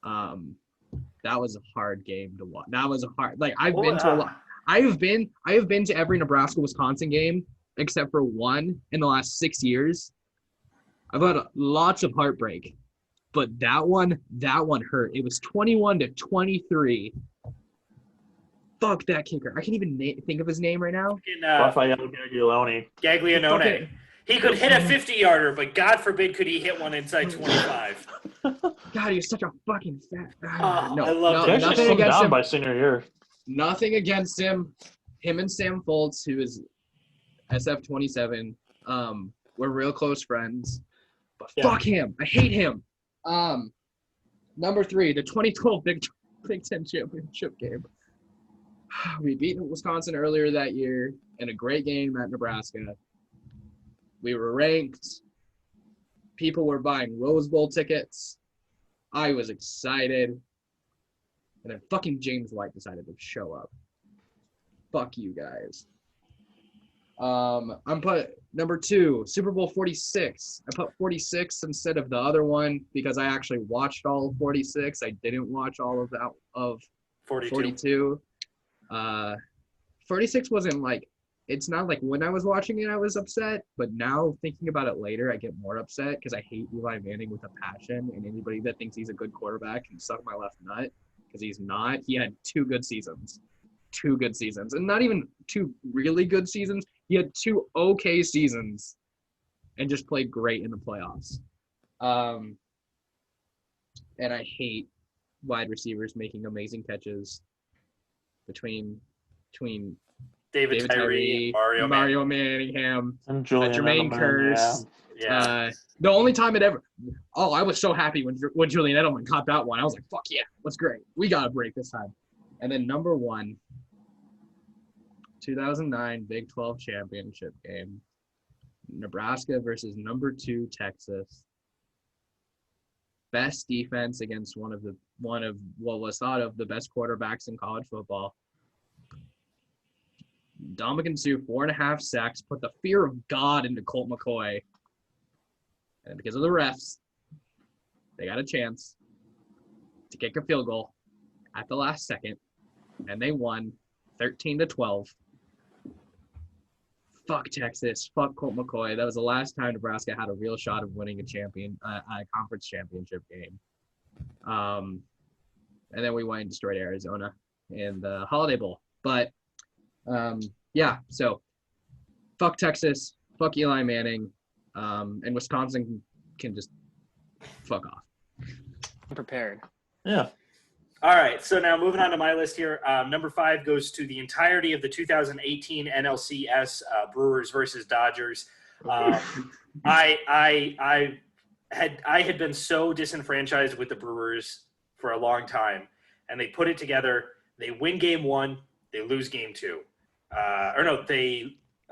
That was a hard game to watch. That was a hard, like I've been to a lot. I have been to every Nebraska-Wisconsin game except for one in the last 6 years. I've had lots of heartbreak, but that one hurt. It was 21-23. Fuck that kicker. I can't even think of his name right now. Raphael Gaglione. Gaglianone. He could hit a 50-yarder, but God forbid could he hit one inside 25. God, he was such a fucking fat. Oh, no, I love He it. actually nothing slimmed against down him. by senior year. Nothing against him. Him and Sam Foltz, who is SF27, we're real close friends. But fuck him. I hate him. Number 3, the 2012 Big Ten Championship game. We beat Wisconsin earlier that year in a great game at Nebraska. We were ranked. People were buying Rose Bowl tickets. I was excited. And then fucking James White decided to show up. Fuck you guys. I'm put number 2, Super Bowl 46. I put 46 instead of the other one because I actually watched all of 46. I didn't watch all of that of 42. 46 wasn't like, it's not like when I was watching it I was upset, but now thinking about it later I get more upset because I hate Eli Manning with a passion, and anybody that thinks he's a good quarterback can suck my left nut because he's not. He had 2 good seasons, and not even 2 really good seasons. He had 2 okay seasons and just played great in the playoffs. And I hate wide receivers making amazing catches between David Tyree, Mario Manningham, And Julian Jermaine Edelman, Kearse. Yeah. The only time it ever – I was so happy when Julian Edelman caught that one. I was like, fuck yeah, that's great. We got a break this time. And then number 1, 2009 Big 12 championship game, Nebraska versus number 2 Texas. Best defense against one of one of what was thought of the best quarterbacks in college football. Dominican Sue, 4.5 sacks, put the fear of God into Colt McCoy. And because of the refs, they got a chance to kick a field goal at the last second, and they won 13-12. Fuck Texas. Fuck Colt McCoy. That was the last time Nebraska had a real shot of winning a conference championship game. And then we went and destroyed Arizona in the Holiday Bowl. But yeah, so fuck Texas. Fuck Eli Manning. And Wisconsin can just fuck off. I'm prepared. Yeah. All right, so now moving on to my list here. Number 5 goes to the entirety of the 2018 NLCS Brewers versus Dodgers. I had been so disenfranchised with the Brewers for a long time, and they put it together. They win game 1, they lose game 2. I don't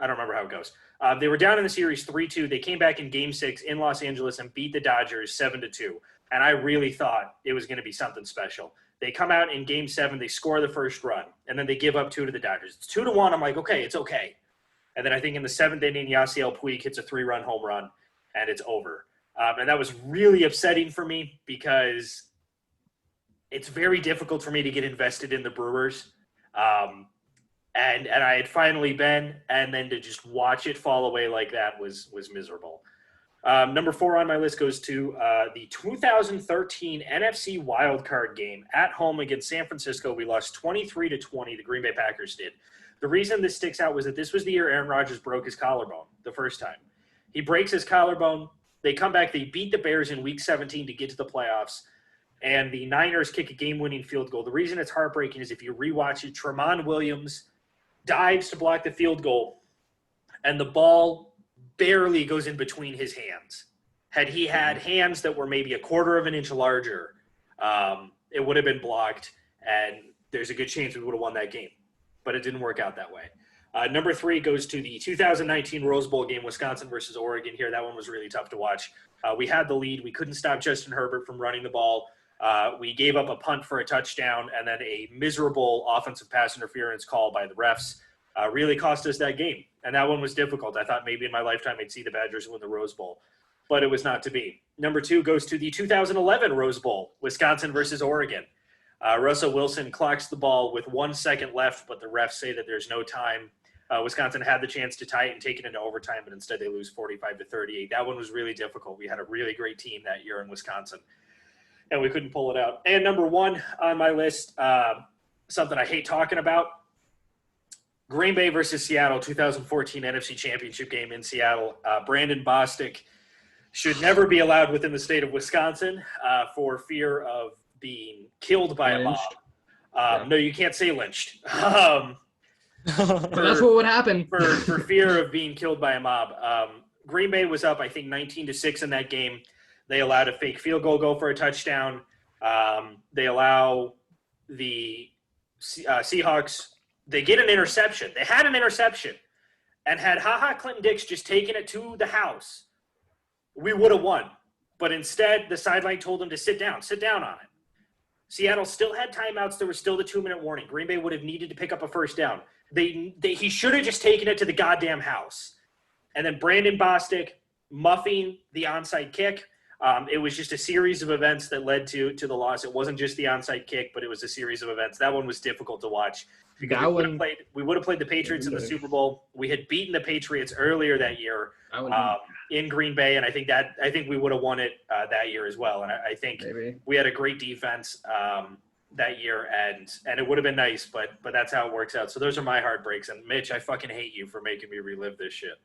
remember how it goes. They were down in the series 3-2. They came back in game 6 in Los Angeles and beat the Dodgers 7-2. And I really thought it was going to be something special. They come out in game 7, they score the first run, and then they give up 2 to the Dodgers. It's 2-1. I'm like, okay, it's okay. And then I think in the 7th inning, Yasiel Puig hits a 3-run home run, and it's over. And that was really upsetting for me because it's very difficult for me to get invested in the Brewers. And I had finally been, and then to just watch it fall away like that was miserable. Number 4 on my list goes to the 2013 NFC wildcard game at home against San Francisco. We lost 23-20. The Green Bay Packers did. The reason this sticks out was that this was the year Aaron Rodgers broke his collarbone the first time. He breaks his collarbone. They come back. They beat the Bears in Week 17 to get to the playoffs. And the Niners kick a game-winning field goal. The reason it's heartbreaking is if you rewatch it, Tramon Williams dives to block the field goal, and the ball barely goes in between his hands. Had he had hands that were maybe a quarter of an inch larger, it would have been blocked, and there's a good chance we would have won that game. But it didn't work out that way. Number 3 goes to the 2019 Rose Bowl game, Wisconsin versus Oregon here. That one was really tough to watch. We had the lead. We couldn't stop Justin Herbert from running the ball. We gave up a punt for a touchdown, and then a miserable offensive pass interference call by the refs really cost us that game. And that one was difficult. I thought maybe in my lifetime I'd see the Badgers win the Rose Bowl, but it was not to be. Number 2 goes to the 2011 Rose Bowl, Wisconsin versus Oregon. Russell Wilson clocks the ball with 1 second left, but the refs say that there's no time. Wisconsin had the chance to tie it and take it into overtime, but instead they lose 45-38. That one was really difficult. We had a really great team that year in Wisconsin, and we couldn't pull it out. And number 1 on my list, something I hate talking about, Green Bay versus Seattle, 2014 NFC Championship game in Seattle. Brandon Bostic should never be allowed within the state of Wisconsin for fear of being killed by a mob. No, you can't say lynched. But that's what would happen. For fear of being killed by a mob. Green Bay was up, I think, 19-6 in that game. They allowed a fake field goal go for a touchdown. They allow the Seahawks – they get an interception. They had an interception. And had HaHa Clinton Dix just taken it to the house, we would have won. But instead, the sideline told him to sit down on it. Seattle still had timeouts. There was still the 2-minute warning. Green Bay would have needed to pick up a first down. He should have just taken it to the goddamn house. And then Brandon Bostic muffing the onside kick. It was just a series of events that led to the loss. It wasn't just the onside kick, but it was a series of events. That one was difficult to watch because we would have played the Patriots in the Super Bowl. We had beaten the Patriots earlier that year in Green Bay, and I think we would have won it that year as well. And I think we had a great defense that year, and it would have been nice, but that's how it works out. So those are my heartbreaks. And Mitch, I fucking hate you for making me relive this shit.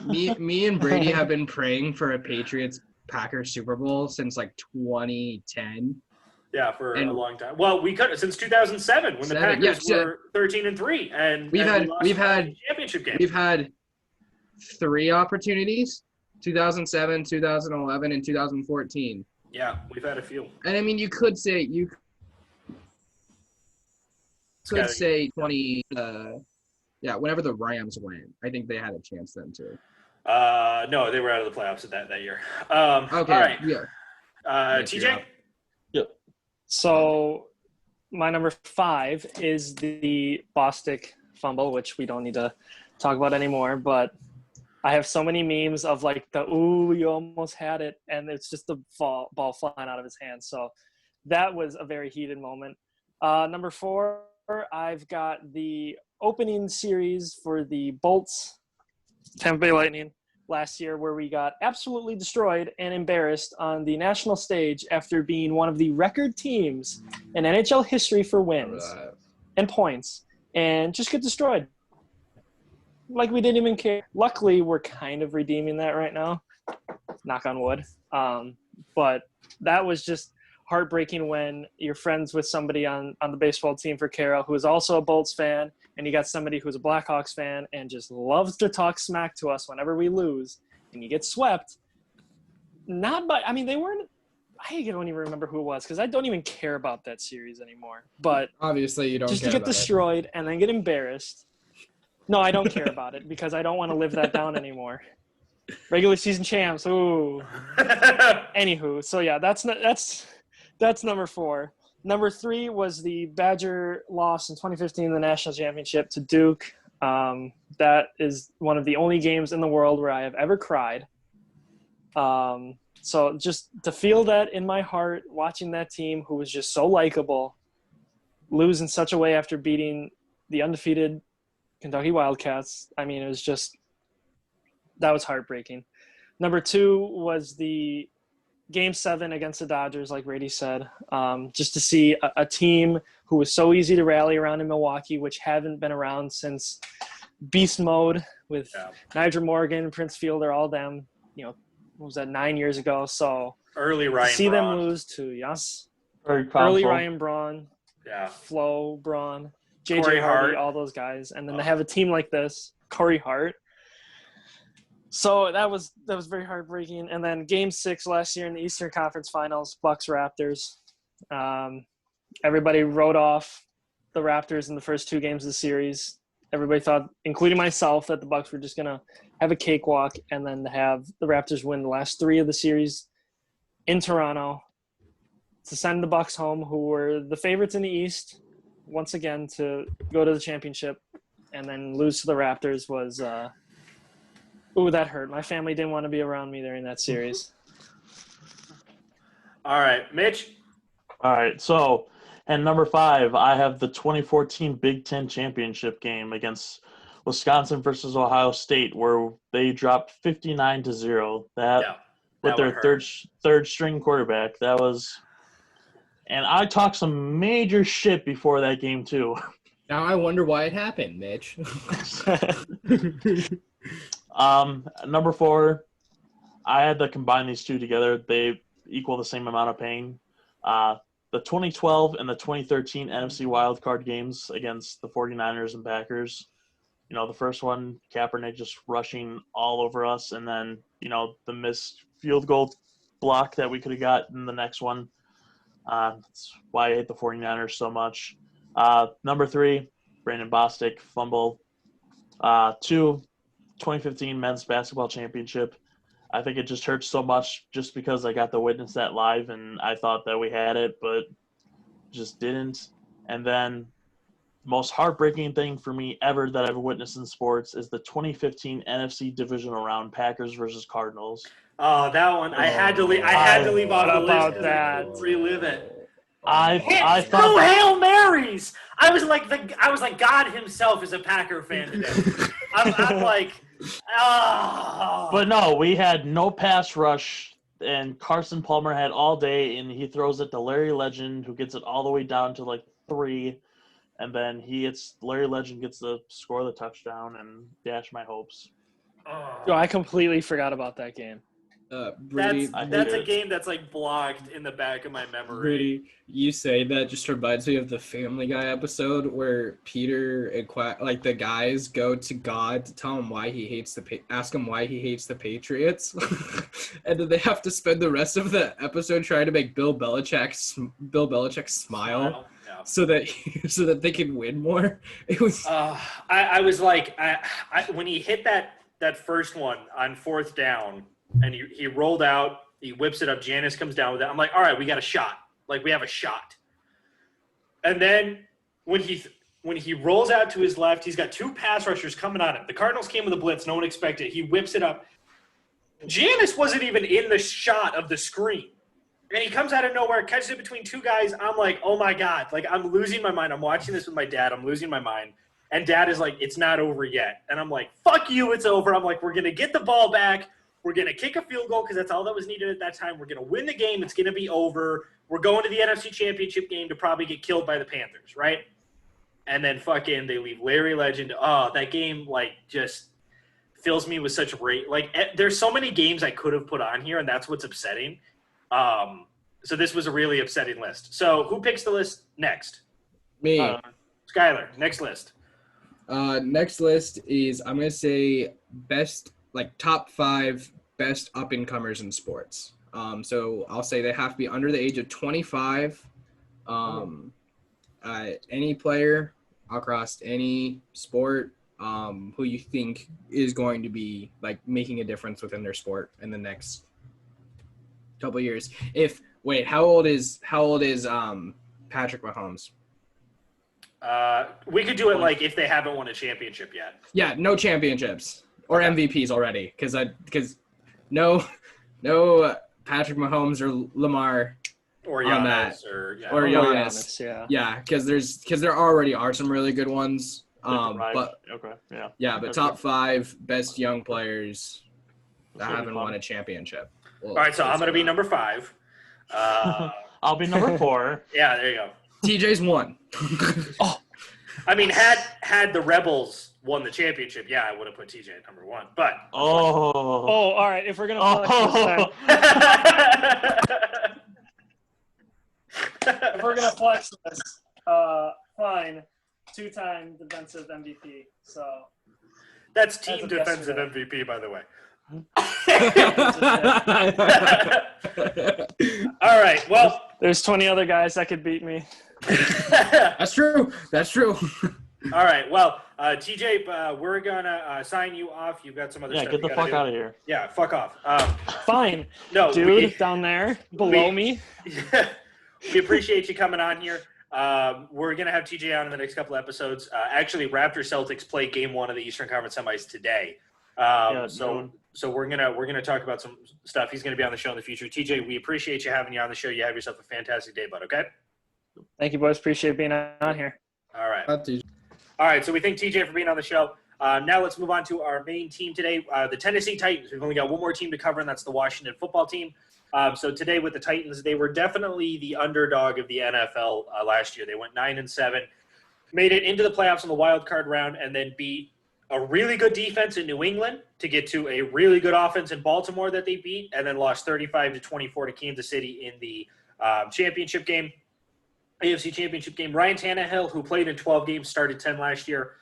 Me and Brady have been praying for a Packers Super Bowl since like 2010. Yeah, for a long time. Well, we could since 2007 when the Packers were 13-3, and we've had championship game. We've had 3 opportunities: 2007, 2011, and 2014. Yeah, we've had a few. And I mean, you could say 20. Whenever the Rams went, I think they had a chance then too. No, they were out of the playoffs that year. Okay. All right. Yeah. TJ? Yep. So my number 5 is the Bostic fumble, which we don't need to talk about anymore. But I have so many memes of like the "ooh, you almost had it," and it's just the ball flying out of his hands. So that was a very heated moment. Number 4, I've got the opening series for the Bolts Tampa Bay Lightning last year, where we got absolutely destroyed and embarrassed on the national stage after being one of the record teams in NHL history for wins and points, and just get destroyed. Like we didn't even care. Luckily, we're kind of redeeming that right now. Knock on wood. But that was just heartbreaking when you're friends with somebody on the baseball team for Carroll who is also a Bolts fan, and you got somebody who's a Blackhawks fan and just loves to talk smack to us whenever we lose, and you get swept. Not by, I mean, they weren't, I don't even remember who it was because I don't even care about that series anymore. But Obviously, you don't just care to get about destroyed and then get embarrassed. No, I don't care about it because I don't want to live that down anymore. Regular season champs. Ooh. Anywho, so yeah, that's number 4. Number 3 was the Badger loss in 2015 in the national championship to Duke. That is one of the only games in the world where I have ever cried. So just to feel that in my heart, watching that team who was just so likable lose in such a way after beating the undefeated Kentucky Wildcats. I mean, it was just, that was heartbreaking. Number 2 was the Game 7 against the Dodgers, like Brady said. Just to see a team who was so easy to rally around in Milwaukee, which haven't been around since Beast Mode with Nigel Morgan, Prince Fielder, all them, what was that, 9 years ago? So Early Ryan to see Braun. them lose to, yes, Very early console. Ryan Braun, Yeah. Flo Braun, Corey JJ Hardy, Hart. all those guys. And then to have a team like this, Corey Hart. So that was very heartbreaking. And then Game 6 last year in the Eastern Conference Finals, Bucks Raptors. Everybody wrote off the Raptors in the first 2 games of the series. Everybody thought, including myself, that the Bucks were just gonna have a cakewalk and then have the Raptors win the last 3 of the series in Toronto to send the Bucks home, who were the favorites in the East, once again to go to the championship, and then lose to the Raptors was. Ooh, that hurt. My family didn't want to be around me during that series. All right, Mitch. All right, so and number 5, I have the 2014 Big Ten championship game against Wisconsin versus Ohio State, where they dropped 59-0. That with their third string quarterback. That was, and I talked some major shit before that game too. Now I wonder why it happened, Mitch. Number 4, I had to combine these two together. They equal the same amount of pain. The 2012 and the 2013 NFC wildcard games against the 49ers and Packers. The first one, Kaepernick just rushing all over us, and then, the missed field goal block that we could have got in the next one. That's why I hate the 49ers so much. Number 3, Brandon Bostic, fumble. 2, 2015 men's basketball championship. I think it just hurts so much just because I got to witness that live and I thought that we had it, but just didn't. And then most heartbreaking thing for me ever that I've witnessed in sports is the 2015 NFC divisional round, Packers versus Cardinals. Oh, that one. I had to leave off the list about 'cause that? I couldn't relive it. I Two thought Hail Marys. I was like God himself is a Packer fan today. I'm like, oh. But no, we had no pass rush, and Carson Palmer had all day, and he throws it to Larry Legend, who gets it all the way down to like 3, and then Larry Legend gets the score of the touchdown and dash my hopes. Yo, I completely forgot about that game. Brady, That's a game that's like blocked in the back of my memory. Brady, you say that just reminds me of the Family Guy episode where Peter and the guys go to God to tell him why he hates ask him why he hates the Patriots, and then they have to spend the rest of the episode trying to make Bill Belichick smile. Yeah. So that they can win more. It was. I was like, when he hit that first one on 4th down, and he rolled out, he whips it up. Janice comes down with it. I'm like, all right, we got a shot. Like, we have a shot. And then when he rolls out to his left, he's got two pass rushers coming on him. The Cardinals came with a blitz. No one expected it. He whips it up. Janis wasn't even in the shot of the screen. And he comes out of nowhere, catches it between two guys. I'm like, oh, my God. Like, I'm losing my mind. I'm watching this with my dad. I'm losing my mind. And Dad is like, it's not over yet. And I'm like, fuck you, it's over. I'm like, we're going to get the ball back. We're going to kick a field goal because that's all that was needed at that time. We're going to win the game. It's going to be over. We're going to the NFC Championship game to probably get killed by the Panthers, right? And then fucking they leave Larry Legend. Oh, that game, like, just fills me with such rage. Like, there's so many games I could have put on here, and that's what's upsetting. So this was a really upsetting list. So who picks the list next? Me. Skylar, next list. Next list is, I'm going to say best, like top 5 best up-and-comers in sports. So I'll say they have to be under the age of 25. Any player across any sport who you think is going to be like making a difference within their sport in the next couple of years. How old is Patrick Mahomes? We could do it like if they haven't won a championship yet. Yeah, no championships or MVPs already, because no Patrick Mahomes or Lamar Or on Giannis, that. or Or Giannis, Giannis. yeah. Because there already are some really good ones. But okay, yeah. yeah, but That's top good. 5 best young players that This will be haven't fun. won a championship. All right, so I'm going to be number 5. I'll be number 4. Yeah, there you go. TJ's 1. I mean, had the Rebels won the championship, yeah, I would have put TJ at number 1. But Oh. Oh, all right. If we're gonna flex this, then, if we're gonna flex this, fine. 2-time defensive MVP. So that's As team of defensive yesterday. MVP, by the way. All right, well. there's 20 other guys that could beat me. That's true. All right, well, TJ, we're going to sign you off. You've got some other Yeah, stuff get the you gotta fuck do. out of here. Yeah, fuck off. Fine, No, dude, down there below me. we appreciate you coming on here. We're going to have TJ on in the next couple episodes. Actually, Raptors Celtics play game 1 of the Eastern Conference semis today. So we're gonna talk about some stuff. He's gonna be on the show in the future. TJ, we appreciate you having you on the show. You have yourself a fantastic day, bud. Okay. Thank you, boys. Appreciate being on here. All right. All right. So we thank TJ for being on the show. Now let's move on to our main team today, the Tennessee Titans. We've only got one more team to cover, and that's the Washington football team. So today with the Titans, they were definitely the underdog of the NFL last year. They went 9-7, made it into the playoffs in the wild card round, and then beat a really good defense in New England to get to a really good offense in Baltimore that they beat, and then lost 35-24 to Kansas City in the championship game, AFC championship game. Ryan Tannehill, who played in 12 games, started 10 last year,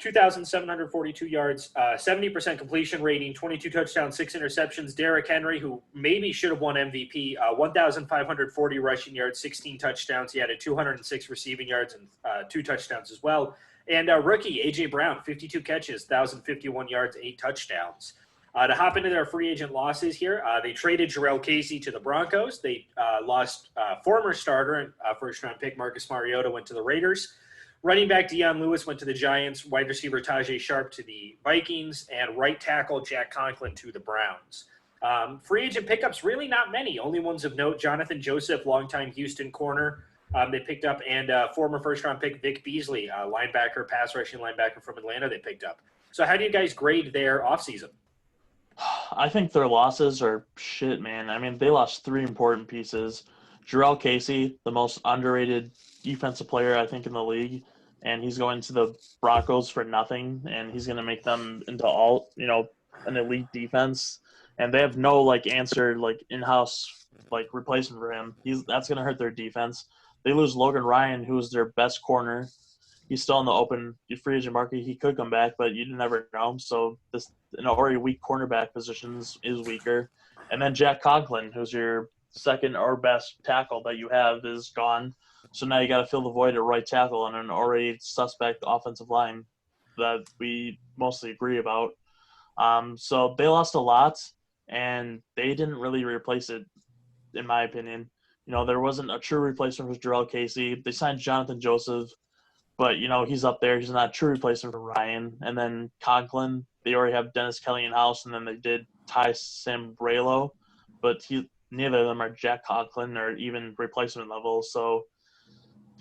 2,742 yards, 70% completion rating, 22 touchdowns, 6 interceptions. Derrick Henry, who maybe should have won MVP, 1,540 rushing yards, 16 touchdowns. He added 206 receiving yards and 2 touchdowns as well. And rookie, A.J. Brown, 52 catches, 1,051 yards, 8 touchdowns. To hop into their free agent losses here, they traded Jarrell Casey to the Broncos. They lost former starter and first-round pick Marcus Mariota went to the Raiders. Running back Deion Lewis went to the Giants. Wide receiver Tajay Sharp to the Vikings. And right tackle Jack Conklin to the Browns. Free agent pickups, really not many. Only ones of note, Jonathan Joseph, longtime Houston corner. They picked up, and former first-round pick Vic Beasley, linebacker, pass-rushing linebacker from Atlanta, they picked up. So how do you guys grade their offseason? I think their losses are shit, man. I mean, they lost 3 important pieces. Jarrell Casey, the most underrated defensive player, I think, in the league, and he's going to the Broncos for nothing, and he's going to make them into an elite defense. And they have no, answer, in-house, replacement for him. That's going to hurt their defense. They lose Logan Ryan, who is their best corner. He's still in the open free agent market. He could come back, but you never know. So this already weak cornerback positions is weaker. And then Jack Conklin, who's your second or best tackle that you have, is gone. So now you got to fill the void at right tackle on an already suspect offensive line that we mostly agree about. So they lost a lot, and they didn't really replace it, in my opinion. there wasn't a true replacement for Jarrell Casey. They signed Jonathan Joseph, but, he's up there. He's not a true replacement for Ryan. And then Conklin, they already have Dennis Kelly in-house, and then they did Ty Sambrailo, but neither of them are Jack Conklin or even replacement level. So,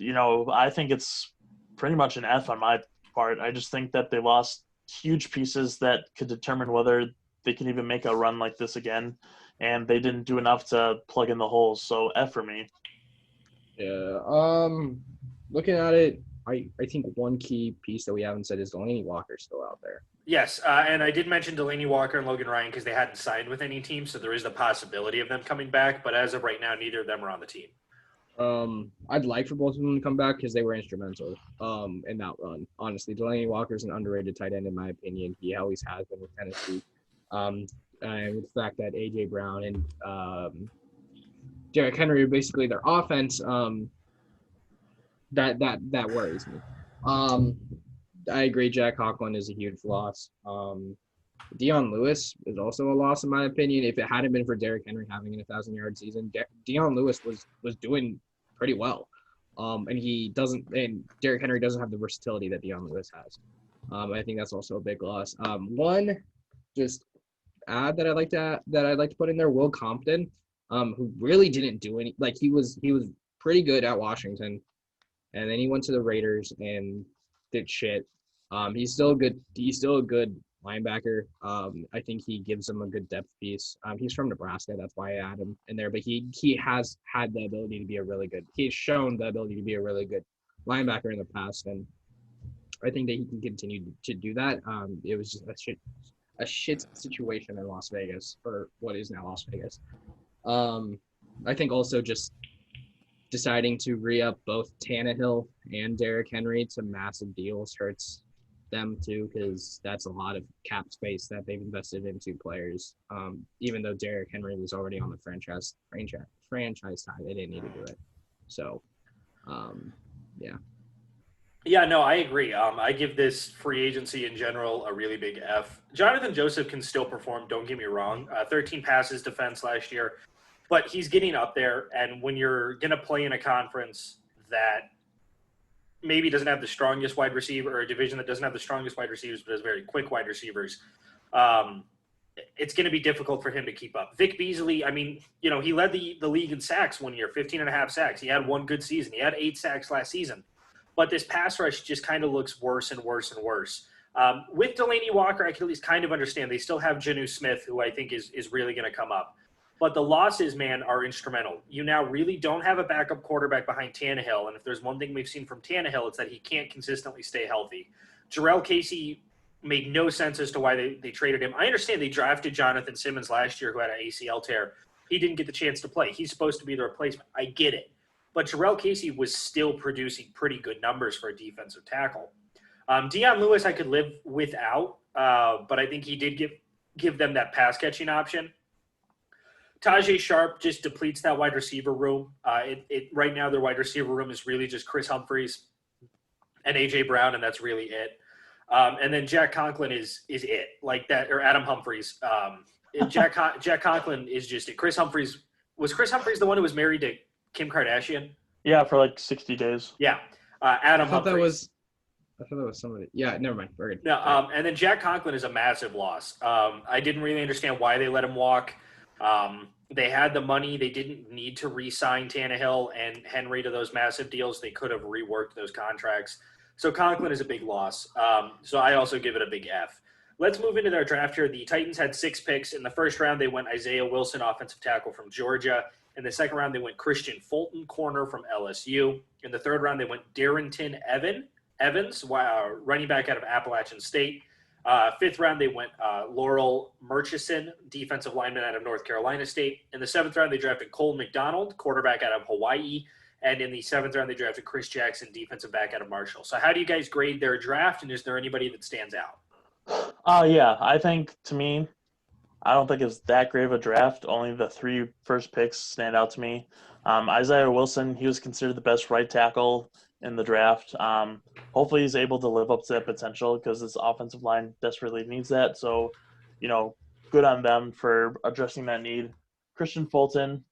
I think it's pretty much an F on my part. I just think that they lost huge pieces that could determine whether they can even make a run like this again, and they didn't do enough to plug in the holes. So F for me. Yeah. Looking at it, I think one key piece that we haven't said is Delaney Walker's still out there. Yes, and I did mention Delaney Walker and Logan Ryan because they hadn't signed with any team, so there is the possibility of them coming back. But as of right now, neither of them are on the team. I'd like for both of them to come back because they were instrumental in that run. Honestly, Delaney Walker's an underrated tight end in my opinion. He always has been with Tennessee. And with the fact that A.J. Brown and Derrick Henry are basically their offense, that worries me. I agree. Jack Conklin is a huge loss. Dion Lewis is also a loss in my opinion. If it hadn't been for Derrick Henry having a 1,000-yard season, Dion Lewis was doing pretty well. And Derrick Henry doesn't have the versatility that Dion Lewis has. I think that's also a big loss. One just add that I'd like to put in there, Will Compton, who really didn't do any, like he was pretty good at Washington, and then he went to the Raiders and did shit. He's still a good linebacker. I think he gives them a good depth piece. He's from Nebraska, that's why I add him in there. But he has had the ability to be he's shown the ability to be a really good linebacker in the past, and I think that he can continue to do that. It was just a shit situation in Las Vegas, or what is now Las Vegas. I think also just deciding to re-up both Tannehill and Derrick Henry to massive deals hurts them too, because that's a lot of cap space that they've invested into players. Even though Derrick Henry was already on the franchise tag, they didn't need to do it. So, yeah. Yeah, no, I agree. I give this free agency in general a really big F. Jonathan Joseph can still perform, don't get me wrong. 13 passes defense last year, but he's getting up there. And when you're going to play in a conference that maybe doesn't have the strongest wide receiver, or a division that doesn't have the strongest wide receivers but has very quick wide receivers, it's going to be difficult for him to keep up. Vic Beasley, I mean, he led the league in sacks one year, 15 and a half sacks. He had one good season. He had 8 sacks last season. But this pass rush just kind of looks worse and worse and worse. With Delaney Walker, I can at least kind of understand. They still have Jonnu Smith, who I think is really going to come up. But the losses, man, are instrumental. You now really don't have a backup quarterback behind Tannehill. And if there's one thing we've seen from Tannehill, it's that he can't consistently stay healthy. Jarrell Casey made no sense as to why they traded him. I understand they drafted Jonathan Simmons last year, who had an ACL tear. He didn't get the chance to play. He's supposed to be the replacement. I get it. But Jarrell Casey was still producing pretty good numbers for a defensive tackle. Dion Lewis I could live without, but I think he did give them that pass-catching option. Tajay Sharp just depletes that wide receiver room. Right now their wide receiver room is really just Chris Humphries and A.J. Brown, and that's really it. And then Jack Conklin is it, like that, or Adam Humphries. Jack Conklin is just it. Chris Humphries the one who was married to Kim Kardashian? Yeah, for like 60 days. Yeah. Adam I thought Humphries. that was somebody. Yeah, never mind. We're good. No, and then Jack Conklin is a massive loss. I didn't really understand why they let him walk. They had the money. They didn't need to re-sign Tannehill and Henry to those massive deals. They could have reworked those contracts. So Conklin is a big loss. So I also give it a big F. Let's move into their draft here. The Titans had 6 picks. In the first round, they went Isaiah Wilson, offensive tackle from Georgia. In the second round, they went Christian Fulton, corner from LSU. In the third round, they went Darrington Evans, running back out of Appalachian State. Fifth round, they went Laurel Murchison, defensive lineman out of North Carolina State. In the 7th round, they drafted Cole McDonald, quarterback out of Hawaii. And in the 7th round, they drafted Chris Jackson, defensive back out of Marshall. So how do you guys grade their draft, and is there anybody that stands out? Yeah, I think, to me, I don't think it's that great of a draft. Only the 3 first picks stand out to me. Isaiah Wilson, he was considered the best right tackle in the draft. Hopefully he's able to live up to that potential because this offensive line desperately needs that. So, good on them for addressing that need. Christian Fulton,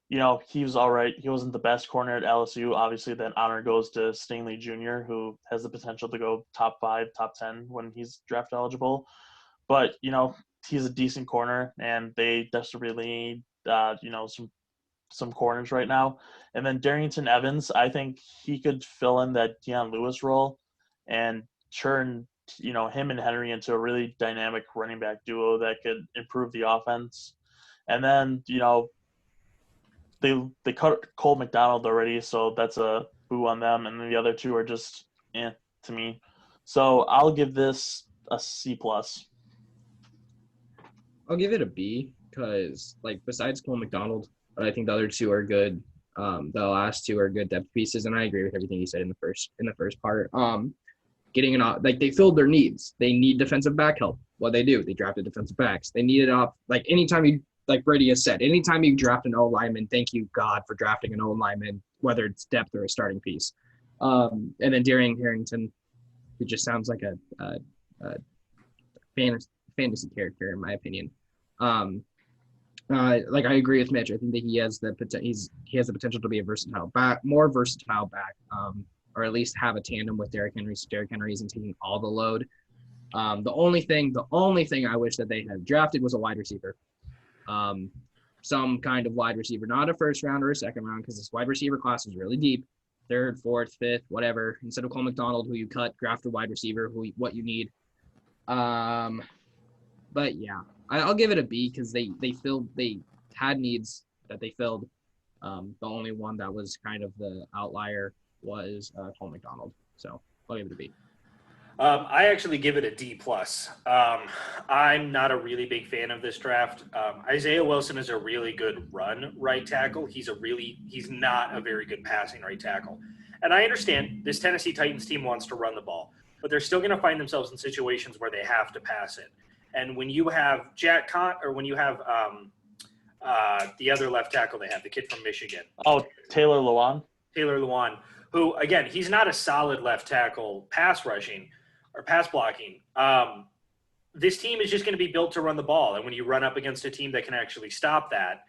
he was all right. He wasn't the best corner at LSU. Obviously, that honor goes to Stanley Jr., who has the potential to go top 5, top 10 when he's draft eligible. But, he's a decent corner, and they desperately need, some corners right now. And then Darrington Evans, I think he could fill in that Deion Lewis role and turn, him and Henry into a really dynamic running back duo that could improve the offense. And then, they cut Cole McDonald already, so that's a boo on them. And then the other two are just to me. So I'll give this a C+. I'll give it a B because, besides Cole McDonald, I think the other two are good. The last two are good depth pieces, and I agree with everything you said in the first part. They filled their needs. They need defensive back help. What they do, they drafted defensive backs. They needed anytime you, like Brady has said, anytime you draft an O lineman, thank you God for drafting an O lineman, whether it's depth or a starting piece. And then Harrington, who just sounds like a fantasy character in my opinion. I agree with Mitch. I think that he has the potential to be a more versatile back, or at least have a tandem with Derrick Henry. So Derrick Henry isn't taking all the load. The only thing I wish that they had drafted was a wide receiver, some kind of wide receiver, not a first round or a second round, because this wide receiver class is really deep. 3rd, 4th, 5th, whatever. Instead of Cole McDonald, who you cut, draft a wide receiver, what you need. But yeah, I'll give it a B because they had needs that they filled. The only one that was kind of the outlier was Cole McDonald. So I'll give it a B. I actually give it a D+. I'm not a really big fan of this draft. Isaiah Wilson is a really good run right tackle. He's not a very good passing right tackle. And I understand this Tennessee Titans team wants to run the ball, but they're still going to find themselves in situations where they have to pass it. And when you have when you have the other left tackle they have, the kid from Michigan. Oh, Taylor Lewan, who, again, he's not a solid left tackle pass rushing or pass blocking. This team is just going to be built to run the ball. And when you run up against a team that can actually stop that,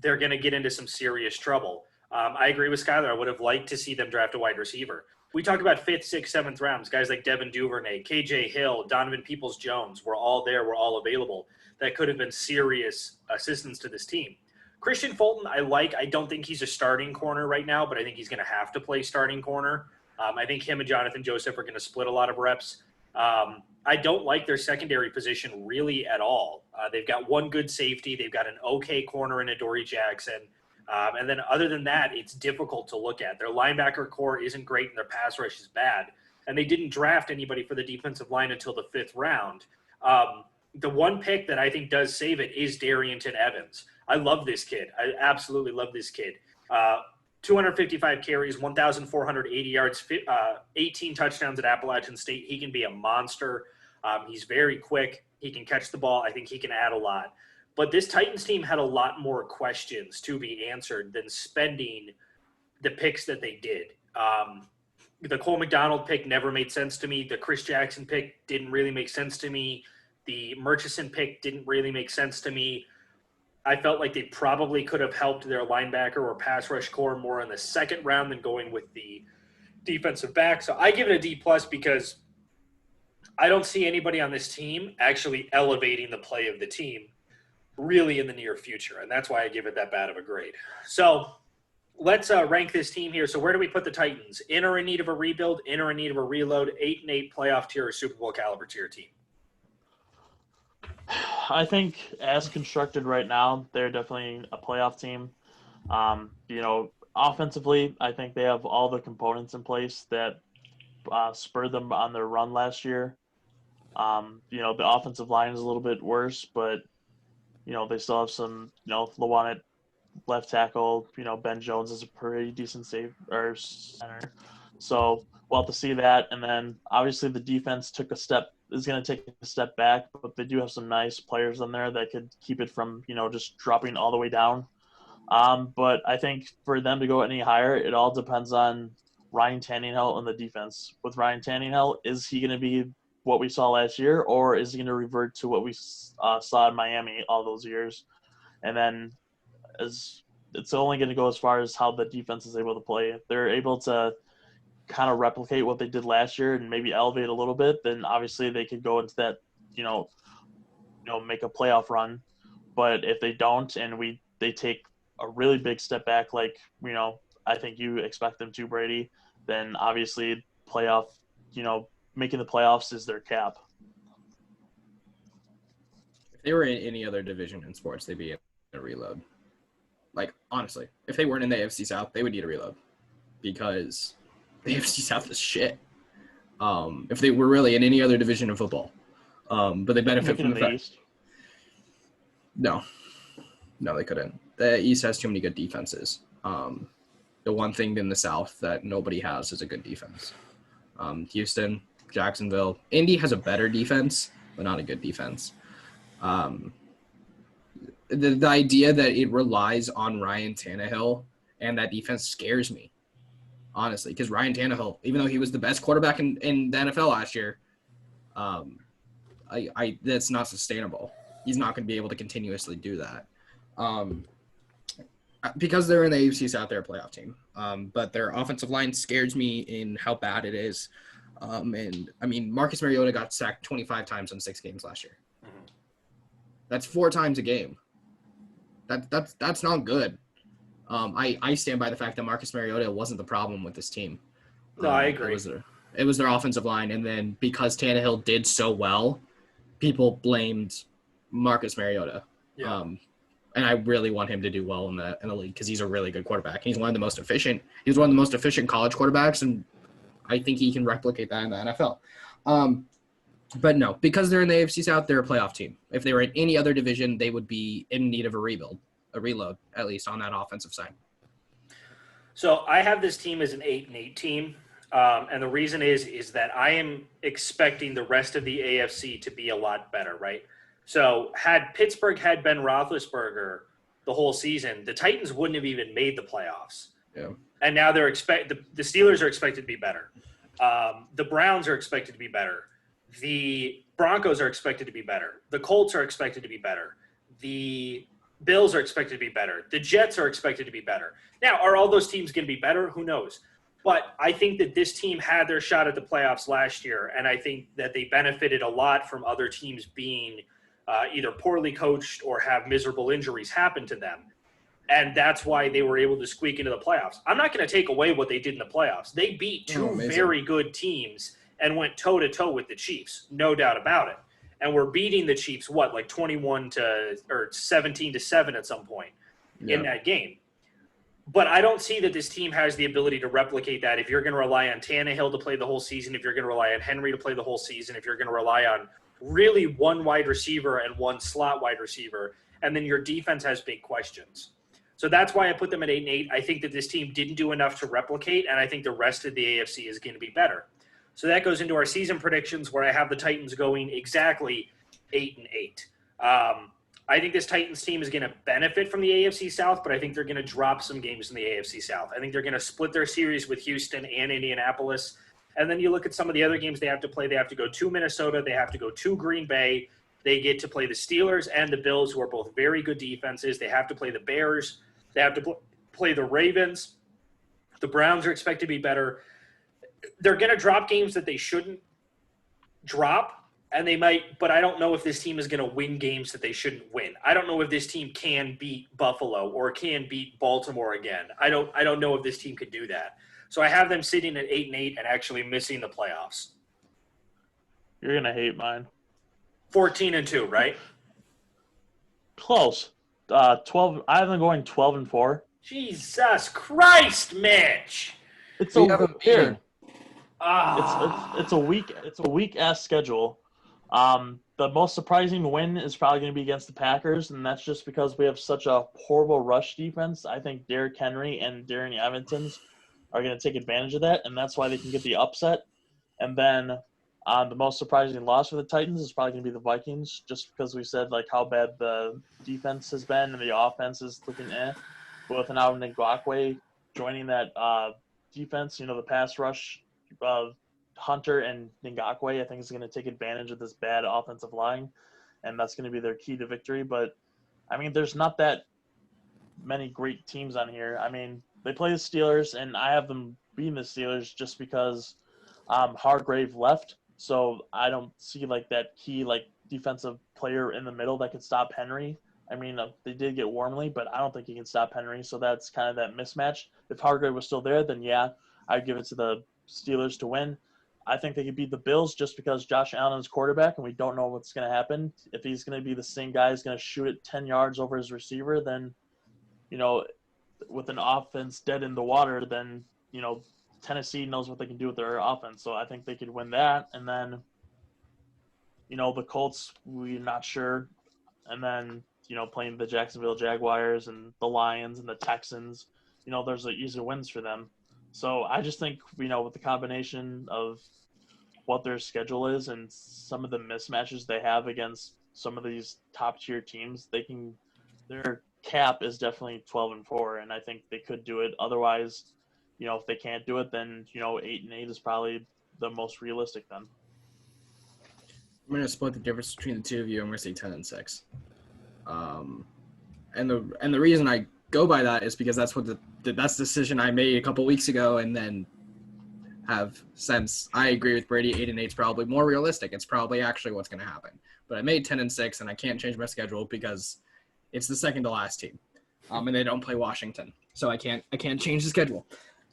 they're going to get into some serious trouble. I agree with Skylar. I would have liked to see them draft a wide receiver. We talk about 5th, 6th, 7th rounds. Guys like Devin Duvernay, KJ Hill, Donovan Peoples-Jones were all there, were all available. That could have been serious assistance to this team. Christian Fulton, I don't think he's a starting corner right now, but I think he's going to have to play starting corner. I think him and Jonathan Joseph are going to split a lot of reps. I don't like their secondary position really at all. They've got one good safety. They've got an okay corner in Adoree Jackson. And then other than that, it's difficult to look at. Their linebacker core isn't great and their pass rush is bad. And they didn't draft anybody for the defensive line until the 5th round. The one pick that I think does save it is Darrington Evans. I love this kid. I absolutely love this kid. 255 carries, 1,480 yards, 18 touchdowns at Appalachian State. He can be a monster. He's very quick. He can catch the ball. I think he can add a lot. But this Titans team had a lot more questions to be answered than spending the picks that they did. The Cole McDonald pick never made sense to me. The Chris Jackson pick didn't really make sense to me. The Murchison pick didn't really make sense to me. I felt like they probably could have helped their linebacker or pass rush core more in the 2nd round than going with the defensive back. So I give it a D+ because I don't see anybody on this team actually elevating the play of the team really in the near future. And that's why I give it that bad of a grade. So let's rank this team here. So where do we put the Titans? In or in need of a rebuild, in or in need of a reload, 8-8 playoff tier or Super Bowl caliber tier team? I think as constructed right now, they're definitely a playoff team. Offensively, I think they have all the components in place that spurred them on their run last year. The offensive line is a little bit worse, but, they still have some, Lewan at left tackle. Ben Jones is a pretty decent center. So we'll have to see that. And then obviously the defense is going to take a step back, but they do have some nice players in there that could keep it from, just dropping all the way down. But I think for them to go any higher, it all depends on Ryan Tannehill and the defense. With Ryan Tannehill, is he going to be what we saw last year, or is he going to revert to what we saw in Miami all those years? And then as it's only going to go as far as how the defense is able to play. If they're able to kind of replicate what they did last year and maybe elevate a little bit, then obviously they could go into that, make a playoff run. But if they don't, and they take a really big step back, like, I think you expect them to, Brady, then obviously playoff, making the playoffs is their cap. If they were in any other division in sports, they'd be in a reload. Like, honestly, if they weren't in the AFC South, they would need a reload because the AFC South is shit. If they were really in any other division of football, but they benefit from the fact. East. No, they couldn't. The East has too many good defenses. The one thing in the South that nobody has is a good defense. Houston, Jacksonville, Indy has a better defense, but not a good defense. The idea that it relies on Ryan Tannehill and that defense scares me, honestly, because Ryan Tannehill, even though he was the best quarterback in the NFL last year, that's not sustainable. He's not going to be able to continuously do that. Because they're in the AFC South, they're a playoff team. But their offensive line scares me in how bad it is. And, I mean, Marcus Mariota got sacked 25 times in 6 games last year. Mhm. That's 4 times a game. That's not good. I stand by the fact that Marcus Mariota wasn't the problem with this team. No, I agree. It was their offensive line, and then because Tannehill did so well, people blamed Marcus Mariota. Yeah. And I really want him to do well in the league because he's a really good quarterback. He's one of the most efficient. He's one of the most efficient college quarterbacks, and I think he can replicate that in the NFL. But no, because they're in the AFC South, they're a playoff team. If they were in any other division, they would be in need of a reload, at least on that offensive side. So I have this team as an 8-8 team, and the reason is that I am expecting the rest of the AFC to be a lot better, right? So had Pittsburgh had Ben Roethlisberger the whole season, the Titans wouldn't have even made the playoffs. Yeah. And now the Steelers are expected to be better. The Browns are expected to be better. The Broncos are expected to be better. The Colts are expected to be better. The Bills are expected to be better. The Jets are expected to be better. Now, are all those teams going to be better? Who knows? But I think that this team had their shot at the playoffs last year, and I think that they benefited a lot from other teams being either poorly coached or have miserable injuries happen to them. And that's why they were able to squeak into the playoffs. I'm not going to take away what they did in the playoffs. They beat 2 very good teams and went toe-to-toe with the Chiefs, no doubt about it. And we're beating the Chiefs, like 17-7 at some point in that game. But I don't see that this team has the ability to replicate that if you're going to rely on Tannehill to play the whole season, if you're going to rely on Henry to play the whole season, if you're going to rely on really one wide receiver and one slot wide receiver, and then your defense has big questions. So that's why I put them at 8-8. I think that this team didn't do enough to replicate, and I think the rest of the AFC is going to be better. So that goes into our season predictions where I have the Titans going exactly 8-8. I think this Titans team is going to benefit from the AFC South, but I think they're going to drop some games in the AFC South. I think they're going to split their series with Houston and Indianapolis. And then you look at some of the other games they have to play. They have to go to Minnesota. They have to go to Green Bay. They get to play the Steelers and the Bills, who are both very good defenses. They have to play the Bears. They have to play the Ravens. The Browns are expected to be better. They're going to drop games that they shouldn't drop, and they might, but I don't know if this team is going to win games that they shouldn't win. I don't know if this team can beat Buffalo or can beat Baltimore again. I don't know if this team could do that. So I have them sitting at 8-8 and actually missing the playoffs. You're going to hate mine. 14-2, right? Close. 12. I have them going 12-4. Jesus Christ, Mitch! It's We have a meeting. It's a weak ass schedule. The most surprising win is probably going to be against the Packers, and that's just because we have such a horrible rush defense. I think Derrick Henry and Darren Evans are going to take advantage of that, and that's why they can get the upset. And then the most surprising loss for the Titans is probably going to be the Vikings, just because we said how bad the defense has been and the offense is looking But with now Ngakoue joining that defense, the pass rush Hunter and Ngakoue, I think, is going to take advantage of this bad offensive line, and that's going to be their key to victory. But, I mean, there's not that many great teams on here. I mean, they play the Steelers, and I have them beating the Steelers just because Hargrave left. So I don't see like that key like defensive player in the middle that could stop Henry. I mean, they did get Wormley, but I don't think he can stop Henry. So that's kind of that mismatch. If Hargrave was still there, then yeah, I'd give it to the Steelers to win. I think they could beat the Bills just because Josh Allen is quarterback, and we don't know what's going to happen. If he's going to be the same guy who's going to shoot it 10 yards over his receiver, then, with an offense dead in the water, then, Tennessee knows what they can do with their offense. So I think they could win that. And then, the Colts, we're not sure. And then, playing the Jacksonville Jaguars and the Lions and the Texans, there's easy wins for them. So I just think, with the combination of what their schedule is and some of the mismatches they have against some of these top tier teams, their cap is definitely 12-4, and I think they could do it. Otherwise, if they can't do it, then 8-8 is probably the most realistic then. I'm going to split the difference between the two of you. I'm going to say 10-6. And the reason I go by that is because that's what that's the decision I made a couple weeks ago, and then have since. I agree with Brady. 8-8 is probably more realistic. It's probably actually what's going to happen. But I made 10-6, and I can't change my schedule because it's the second to last team, and they don't play Washington, so I can't change the schedule.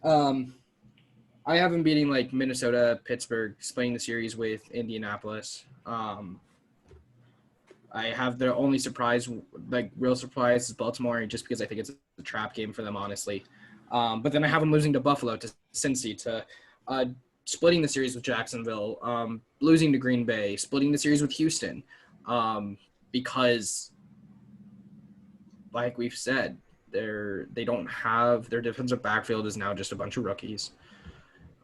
I have them beating like Minnesota, Pittsburgh, splitting the series with Indianapolis. I have their only surprise, like real surprise, is Baltimore, just because I think it's a trap game for them, honestly. But then I have them losing to Buffalo, to Cincy, to splitting the series with Jacksonville, losing to Green Bay, splitting the series with Houston, because, like we've said, they don't have their defensive backfield is now just a bunch of rookies.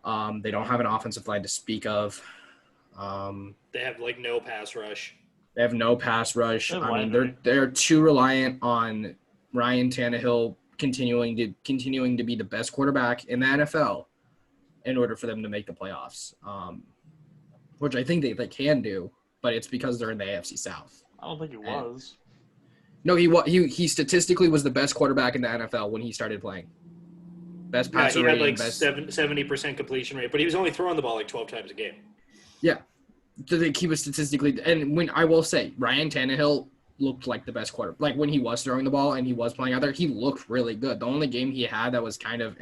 They don't have an offensive line to speak of. They have like no pass rush. They have no pass rush. I mean, they're too reliant on Ryan Tannehill continuing to be the best quarterback in the NFL in order for them to make the playoffs, which I think they can do, but it's because they're in the AFC South. I don't think he was. No, he statistically was the best quarterback in the NFL when he started playing. Best passer rating. He had best 70% completion rate, but he was only throwing the ball like 12 times a game. Yeah. I think he was statistically – and when I will say, Ryan Tannehill looked like the best quarterback. Like, when he was throwing the ball and he was playing out there, he looked really good. The only game he had that was kind of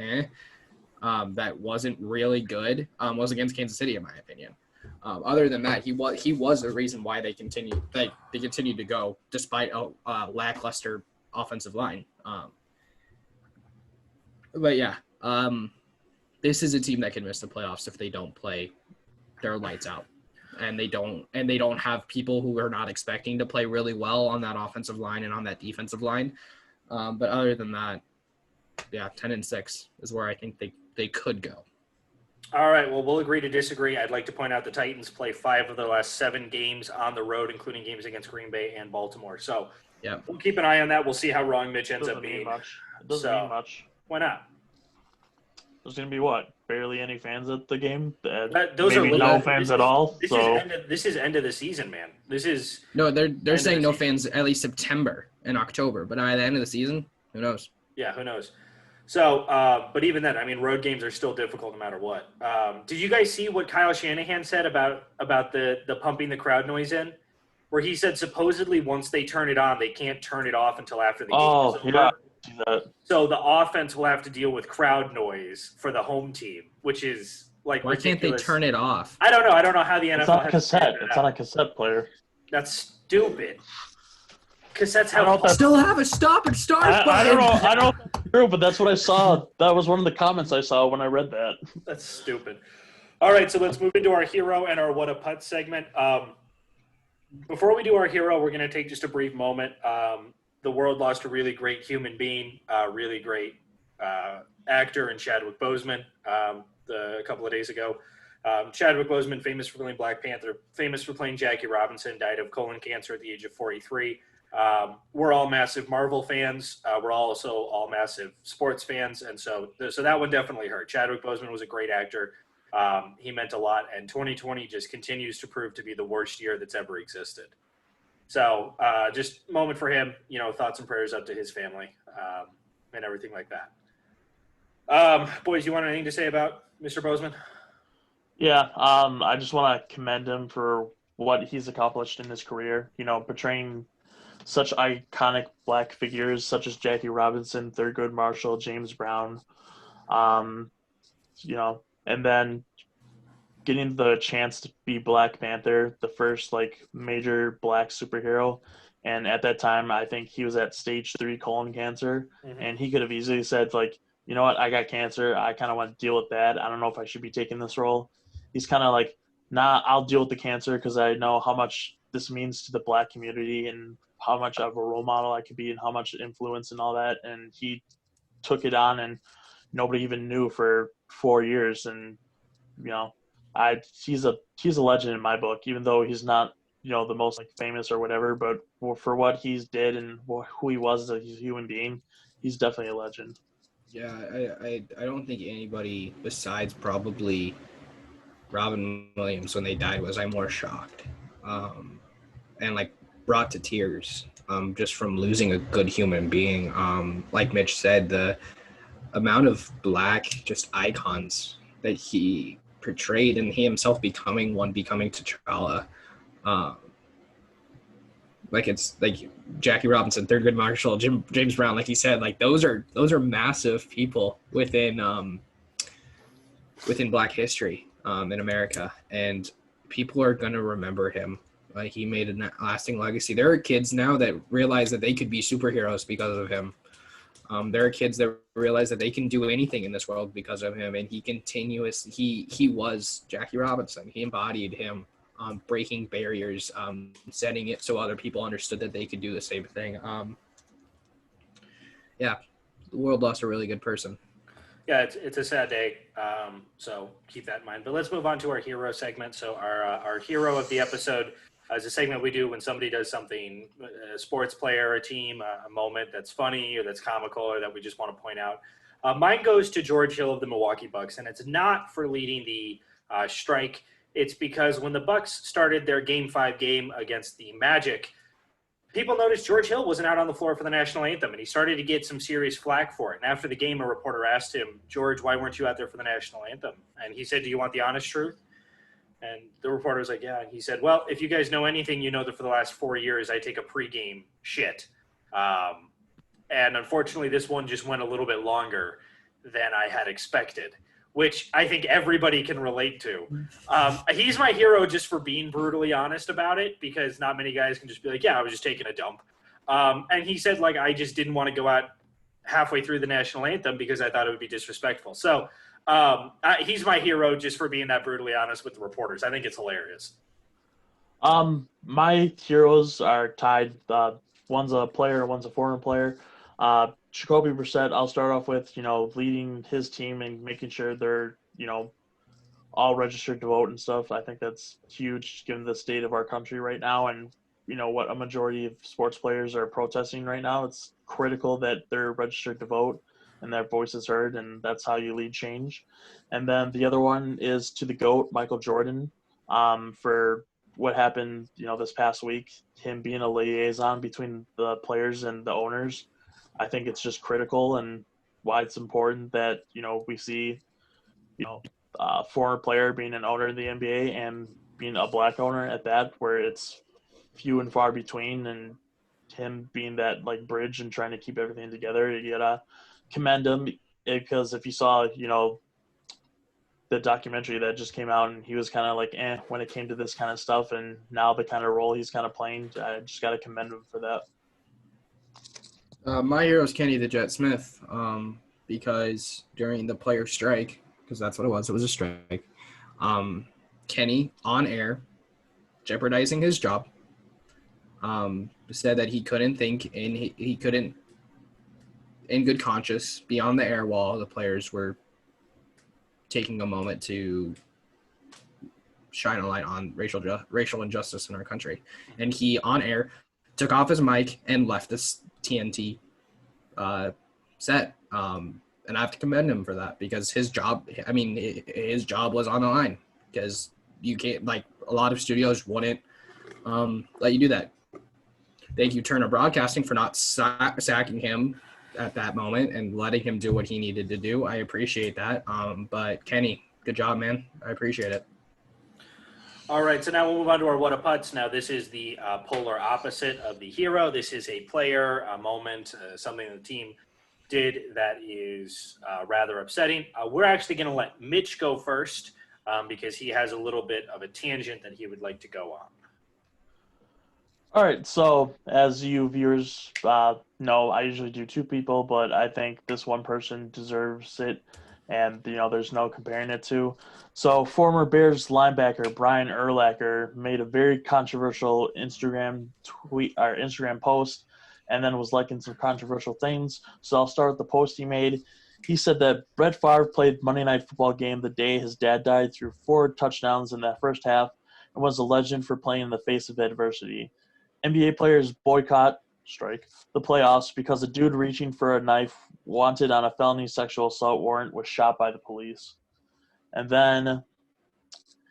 that wasn't really good was against Kansas City, in my opinion. Other than that, he was the reason why they continued to go despite a lackluster offensive line. But yeah, this is a team that can miss the playoffs if they don't play their lights out, and they don't have people who are not expecting to play really well on that offensive line and on that defensive line. But other than that, yeah, 10-6 is where I think they could go. All right, well, we'll agree to disagree. I'd like to point out the Titans play 5 of their last 7 games on the road, including games against Green Bay and Baltimore. So yeah, we'll keep an eye on that. We'll see how wrong Mitch ends up being. It doesn't mean much. Why not? There's going to be what? Barely any fans at the game? Those maybe are no fans at all? This is end of the season, man. No, they're saying no fans at least September and October, but by the end of the season, who knows? Yeah, who knows? So, but even then, I mean, road games are still difficult no matter what. Did you guys see what Kyle Shanahan said about the pumping the crowd noise in? Where he said supposedly once they turn it on, they can't turn it off until after the game is over. Yeah. That. So the offense will have to deal with crowd noise for the home team, which is like why ridiculous. Can't they turn it off? I don't know. I don't know how the NFL it's on cassette. It's on a cassette player. That's stupid. Cassettes have still have a stop and start button. I don't know. I don't know if that's true, but that's what I saw. That was one of the comments I saw when I read that. That's stupid. All right, so let's move into our hero and our what a putt segment. Before we do our hero, we're going to take just a brief moment. The world lost a really great human being, really great actor in Chadwick Boseman a couple of days ago. Chadwick Boseman, famous for playing Black Panther, famous for playing Jackie Robinson, died of colon cancer at the age of 43. We're all massive Marvel fans. We're also all massive sports fans. And so that one definitely hurt. Chadwick Boseman was a great actor. He meant a lot. And 2020 just continues to prove to be the worst year that's ever existed. So just moment for him, thoughts and prayers up to his family. and everything like that. Boys, you want anything to say about Mr. Bozeman? Yeah, I just want to commend him for what he's accomplished in his career. You know, portraying such iconic black figures such as Jackie Robinson, Thurgood Marshall, James Brown, you know, and then getting the chance to be Black Panther, the first like major black superhero. And at that time, I think he was at stage 3 colon cancer, and he could have easily said like, you know what, I got cancer. I kind of want to deal with that. I don't know if I should be taking this role. He's kind of like, nah, I'll deal with the cancer because I know how much this means to the black community and how much of a role model I could be and how much influence and all that. And he took it on, and nobody even knew for 4 years. And you know, he's a legend in my book, even though he's not, you know, the most like famous or whatever. But for what he's did and who he was as a human being, he's definitely a legend. Yeah, I don't think anybody besides probably Robin Williams when they died was I more shocked, and like brought to tears, just from losing a good human being. Like Mitch said, the amount of black just icons that he portrayed, and he himself becoming T'Challa. Like it's like Jackie Robinson, Thurgood Marshall, James Brown, like he said, like those are massive people within Black history in America, and people are gonna remember him. Like he made a lasting legacy. There are kids now that realize that they could be superheroes because of him. There are kids that realize that they can do anything in this world because of him, and he was Jackie Robinson. He embodied him, breaking barriers, setting it so other people understood that they could do the same thing. Yeah, the world lost a really good person. Yeah, it's a sad day, so keep that in mind. But let's move on to our hero segment. So our hero of the episode is a segment we do when somebody does something, a sports player, a team, a moment that's funny or that's comical or that we just want to point out. Mine goes to George Hill of the Milwaukee Bucks, and it's not for leading the strike. It's because when the Bucks started their Game 5 game against the Magic, people noticed George Hill wasn't out on the floor for the national anthem, and he started to get some serious flack for it. And after the game, a reporter asked him, George, why weren't you out there for the national anthem? And he said, do you want the honest truth? And the reporter was like, yeah. And he said, well, if you guys know anything, you know that for the last 4 years, I take a pregame shit. And unfortunately, this one just went a little bit longer than I had expected, which I think everybody can relate to. He's my hero just for being brutally honest about it, because not many guys can just be like, yeah, I was just taking a dump. And he said, like, I just didn't want to go out halfway through the national anthem because I thought it would be disrespectful. So he's my hero just for being that brutally honest with the reporters. I think it's hilarious. My heroes are tied. One's a player, one's a former player. Jacoby Brissett, I'll start off with, you know, leading his team and making sure they're, you know, all registered to vote and stuff. I think that's huge given the state of our country right now and, you know, what a majority of sports players are protesting right now. It's critical that they're registered to vote and their voice is heard, and that's how you lead change. And then the other one is to the GOAT, Michael Jordan, for what happened, you know, this past week, him being a liaison between the players and the owners. I think it's just critical and why it's important that, you know, we see, you know, a former player being an owner in the NBA and being a black owner at that, where it's few and far between, and him being that like bridge and trying to keep everything together. You gotta commend him, because if you saw, you know, the documentary that just came out, and he was kind of like, when it came to this kind of stuff, and now the kind of role he's kind of playing, I just got to commend him for that. My hero is Kenny the Jet Smith, because during the player strike, because that's what it was a strike, Kenny, on air, jeopardizing his job, said that he couldn't think and he couldn't, in good conscience, be on the air while the players were taking a moment to shine a light on racial injustice in our country. And he, on air, took off his mic and left this TNT set. And I have to commend him for that, because his job was on the line, because you can't, like, a lot of studios wouldn't let you do that. Thank you, Turner Broadcasting, for not sacking him at that moment and letting him do what he needed to do. I appreciate that. But Kenny, good job, man. I appreciate it. All right, so now we'll move on to our what a putts. Now this is the polar opposite of the hero. This is a player, a moment, something the team did that is rather upsetting. We're actually going to let Mitch go first because he has a little bit of a tangent that he would like to go on. All right, so as you viewers know, I usually do two people, but I think this one person deserves it, and there's no comparing it to. So former Bears linebacker Brian Urlacher made a very controversial Instagram tweet or Instagram post, and then was liking some controversial things. So I'll start with the post he made. He said that Brett Favre played Monday Night Football game the day his dad died, threw 4 touchdowns in that first half, and was a legend for playing in the face of adversity. NBA players strike the playoffs because a dude reaching for a knife wanted on a felony sexual assault warrant was shot by the police. And then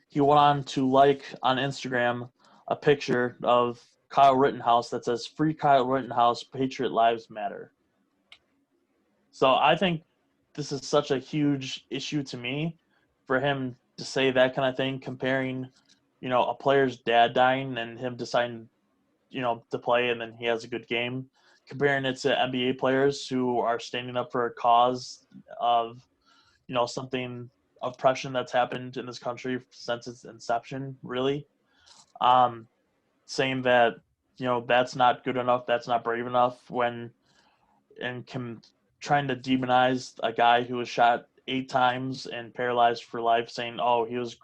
he went on to like on Instagram a picture of Kyle Rittenhouse that says "Free Kyle Rittenhouse, Patriot Lives Matter." So I think this is such a huge issue to me for him to say that kind of thing, comparing, a player's dad dying and him deciding to play, and then he has a good game, comparing it to NBA players who are standing up for a cause of, something, oppression that's happened in this country since its inception, really. Saying that, that's not good enough, that's not brave enough trying to demonize a guy who was shot 8 times and paralyzed for life, saying, oh, he was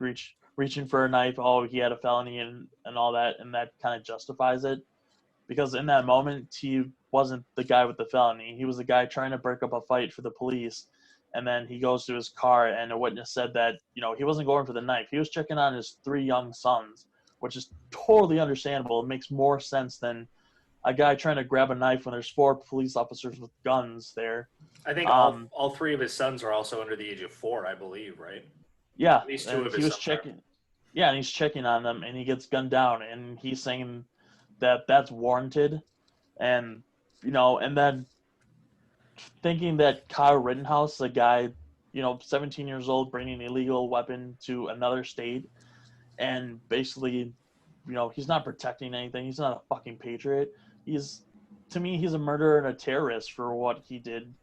reaching for a knife, oh, he had a felony and all that, and that kind of justifies it. Because in that moment, he wasn't the guy with the felony. He was the guy trying to break up a fight for the police, and then he goes to his car, and a witness said that, he wasn't going for the knife. He was checking on his 3 young sons, which is totally understandable. It makes more sense than a guy trying to grab a knife when there's 4 police officers with guns there. I think all 3 of his sons are also under the age of 4, I believe, right? Yeah, at least 2 of his sons are. Yeah, and he's checking on them, and he gets gunned down, and he's saying that that's warranted, and and then thinking that Kyle Rittenhouse, a guy, 17 years old, bringing an illegal weapon to another state, and basically, he's not protecting anything. He's not a fucking patriot. To me, he's a murderer and a terrorist for what he did.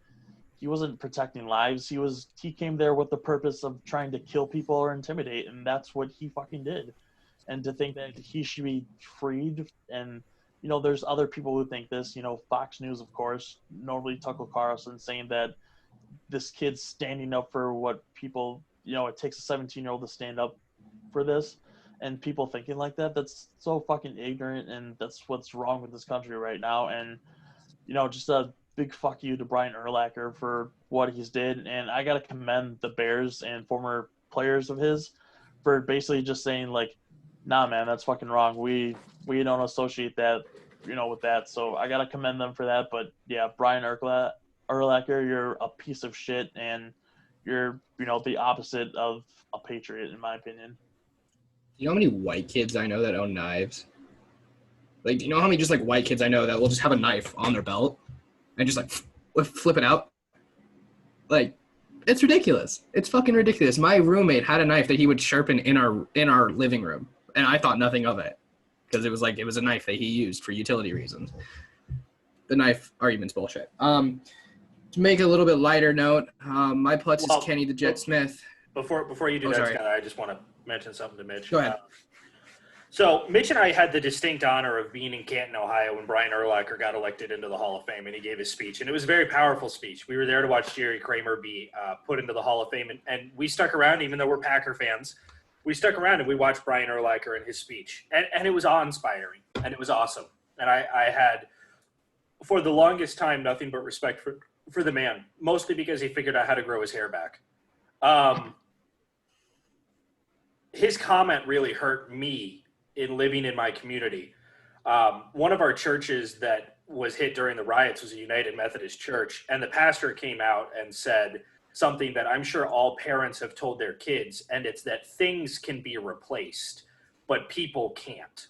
He wasn't protecting lives. He came there with the purpose of trying to kill people or intimidate, and that's what he fucking did. And to think that he should be freed, and there's other people who think this. Fox News, of course, normally Tucker Carlson, saying that this kid's standing up for what people. It takes a 17-year-old to stand up for this, and people thinking like that. That's so fucking ignorant, and that's what's wrong with this country right now. And just a big fuck you to Brian Urlacher for what he's did, and I gotta commend the Bears and former players of his for basically just saying like, nah, man, that's fucking wrong. We don't associate that, with that. So I gotta commend them for that. But yeah, Brian Urlacher, you're a piece of shit, and you're the opposite of a patriot, in my opinion. You know how many white kids I know that own knives? Like, do you know how many just like white kids I know that will just have a knife on their belt and just like flip it out? Like, it's ridiculous. It's fucking ridiculous. My roommate had a knife that he would sharpen in our living room, and I thought nothing of it because it was a knife that he used for utility reasons. The knife argument's bullshit. To make a little bit lighter note, my putts is Kenny the Jet Smith. Before you do that, sorry. Scott, I just want to mention something to Mitch. Go ahead. So Mitch and I had the distinct honor of being in Canton, Ohio, when Brian Urlacher got elected into the Hall of Fame, and he gave his speech. And it was a very powerful speech. We were there to watch Jerry Kramer be put into the Hall of Fame, and we stuck around, even though we're Packer fans. We stuck around, and we watched Brian Urlacher and his speech. And it was awe-inspiring, and it was awesome. And I had, for the longest time, nothing but respect for the man, mostly because he figured out how to grow his hair back. His comment really hurt me in living in my community. One of our churches that was hit during the riots was a United Methodist Church, and the pastor came out and said something that I'm sure all parents have told their kids, and it's that things can be replaced, but people can't.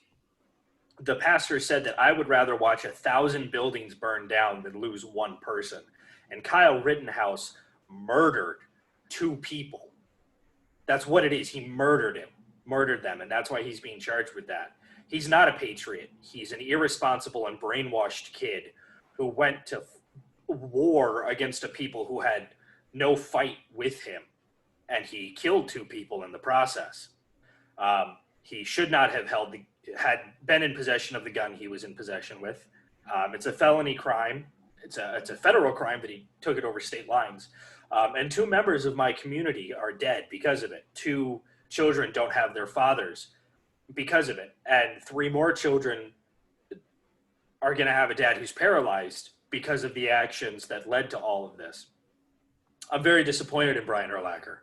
The pastor said that I would rather watch 1,000 buildings burn down than lose one person. And Kyle Rittenhouse murdered 2 people. That's what it is. He murdered them, and that's why he's being charged with that. He's not a patriot. He's an irresponsible and brainwashed kid who went to war against a people who had no fight with him, and he killed 2 people in the process. He should not have had been in possession of the gun he was in possession with. It's a felony crime. It's a federal crime that he took it over state lines. And 2 members of my community are dead because of it. 2 children don't have their fathers because of it. And 3 more children are going to have a dad who's paralyzed because of the actions that led to all of this. I'm very disappointed in Brian Urlacher.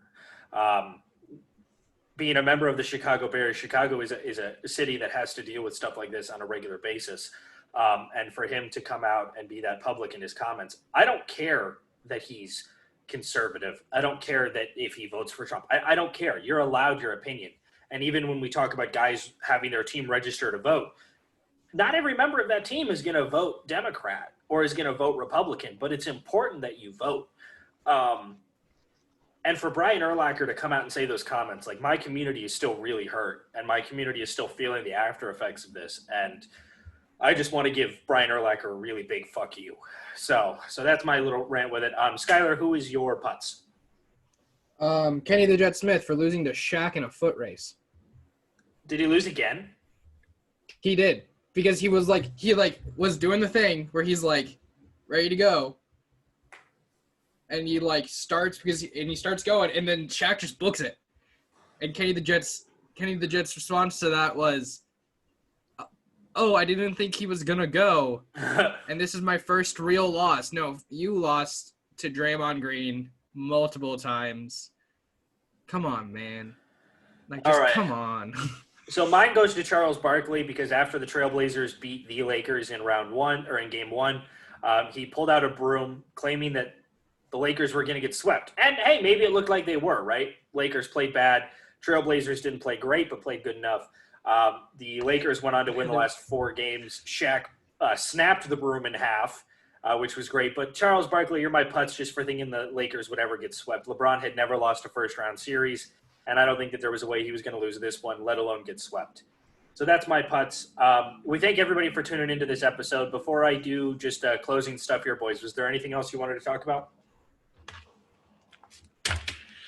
Being a member of the Chicago Bears, Chicago is a city that has to deal with stuff like this on a regular basis. And for him to come out and be that public in his comments, I don't care that he's conservative. I don't care that if he votes for Trump. I don't care. You're allowed your opinion. And even when we talk about guys having their team register to vote, not every member of that team is going to vote Democrat or is going to vote Republican, but it's important that you vote. And for Brian Urlacher to come out and say those comments, like, my community is still really hurt and my community is still feeling the after effects of this. And I just want to give Brian Urlacher a really big fuck you. So that's my little rant with it. Skylar, who is your putz? Kenny the Jet Smith for losing to Shaq in a foot race. Did he lose again? He did, because he was doing the thing where he's like ready to go, and he starts going, and then Shaq just books it, and Kenny the Jet's response to that was, "Oh, I didn't think he was gonna go, and this is my first real loss." No, you lost to Draymond Green multiple times. Come on, man. All right. Come on. So mine goes to Charles Barkley because after the Trailblazers beat the Lakers in game 1, he pulled out a broom claiming that the Lakers were going to get swept. And hey, maybe it looked like they were, right? Lakers played bad. Trailblazers didn't play great, but played good enough. The Lakers went on to win the last 4 games. Shaq snapped the broom in half, which was great. But Charles Barkley, you're my putz just for thinking the Lakers would ever get swept. LeBron had never lost a first-round series, and I don't think that there was a way he was going to lose this one, let alone get swept. So that's my putz. We thank everybody for tuning into this episode. Before I do just closing stuff here, boys, was there anything else you wanted to talk about?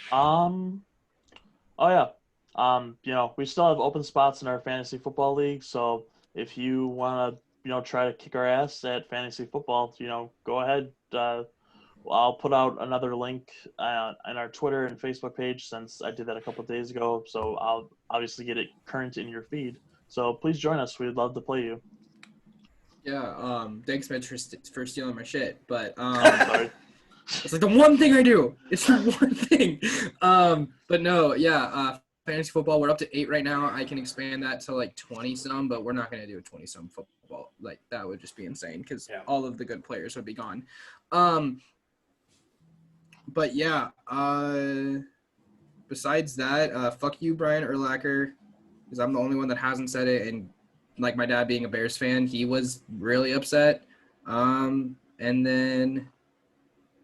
Oh yeah. We still have open spots in our fantasy football league. So if you want to, try to kick our ass at fantasy football, go ahead. I'll put out another link on our Twitter and Facebook page since I did that a couple of days ago. So I'll obviously get it current in your feed. So please join us. We'd love to play you. Yeah. Thanks, Mitch, for stealing my shit. But Sorry. it's like the one thing I do. It's the one thing. But no, yeah. Fantasy football, we're up to 8 right now. I can expand that to 20-some, but we're not going to do a 20-some football. That would just be insane because all of the good players would be gone. But yeah, besides that, fuck you, Brian Urlacher, because I'm the only one that hasn't said it. And my dad being a Bears fan, he was really upset. And then,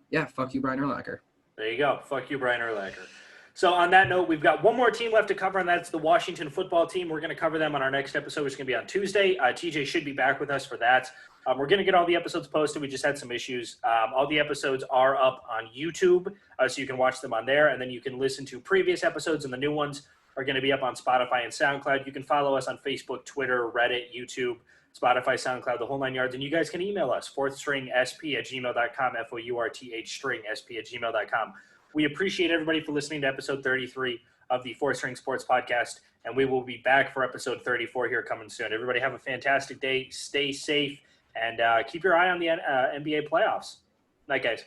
yeah, fuck you, Brian Urlacher. There you go. Fuck you, Brian Urlacher. So on that note, we've got one more team left to cover, and that's the Washington football team. We're going to cover them on our next episode, which is going to be on Tuesday. TJ should be back with us for that. We're going to get all the episodes posted. We just had some issues. All the episodes are up on YouTube, so you can watch them on there, and then you can listen to previous episodes, and the new ones are going to be up on Spotify and SoundCloud. You can follow us on Facebook, Twitter, YouTube, Spotify, SoundCloud, the whole 9 yards. And you guys can email us, fourthstringsp@gmail.com, fourthstring@gmail.com. We appreciate everybody for listening to episode 33 of the Fourth String Sports Podcast, and we will be back for episode 34 here coming soon. Everybody have a fantastic day. Stay safe, and keep your eye on the NBA playoffs. Night, guys.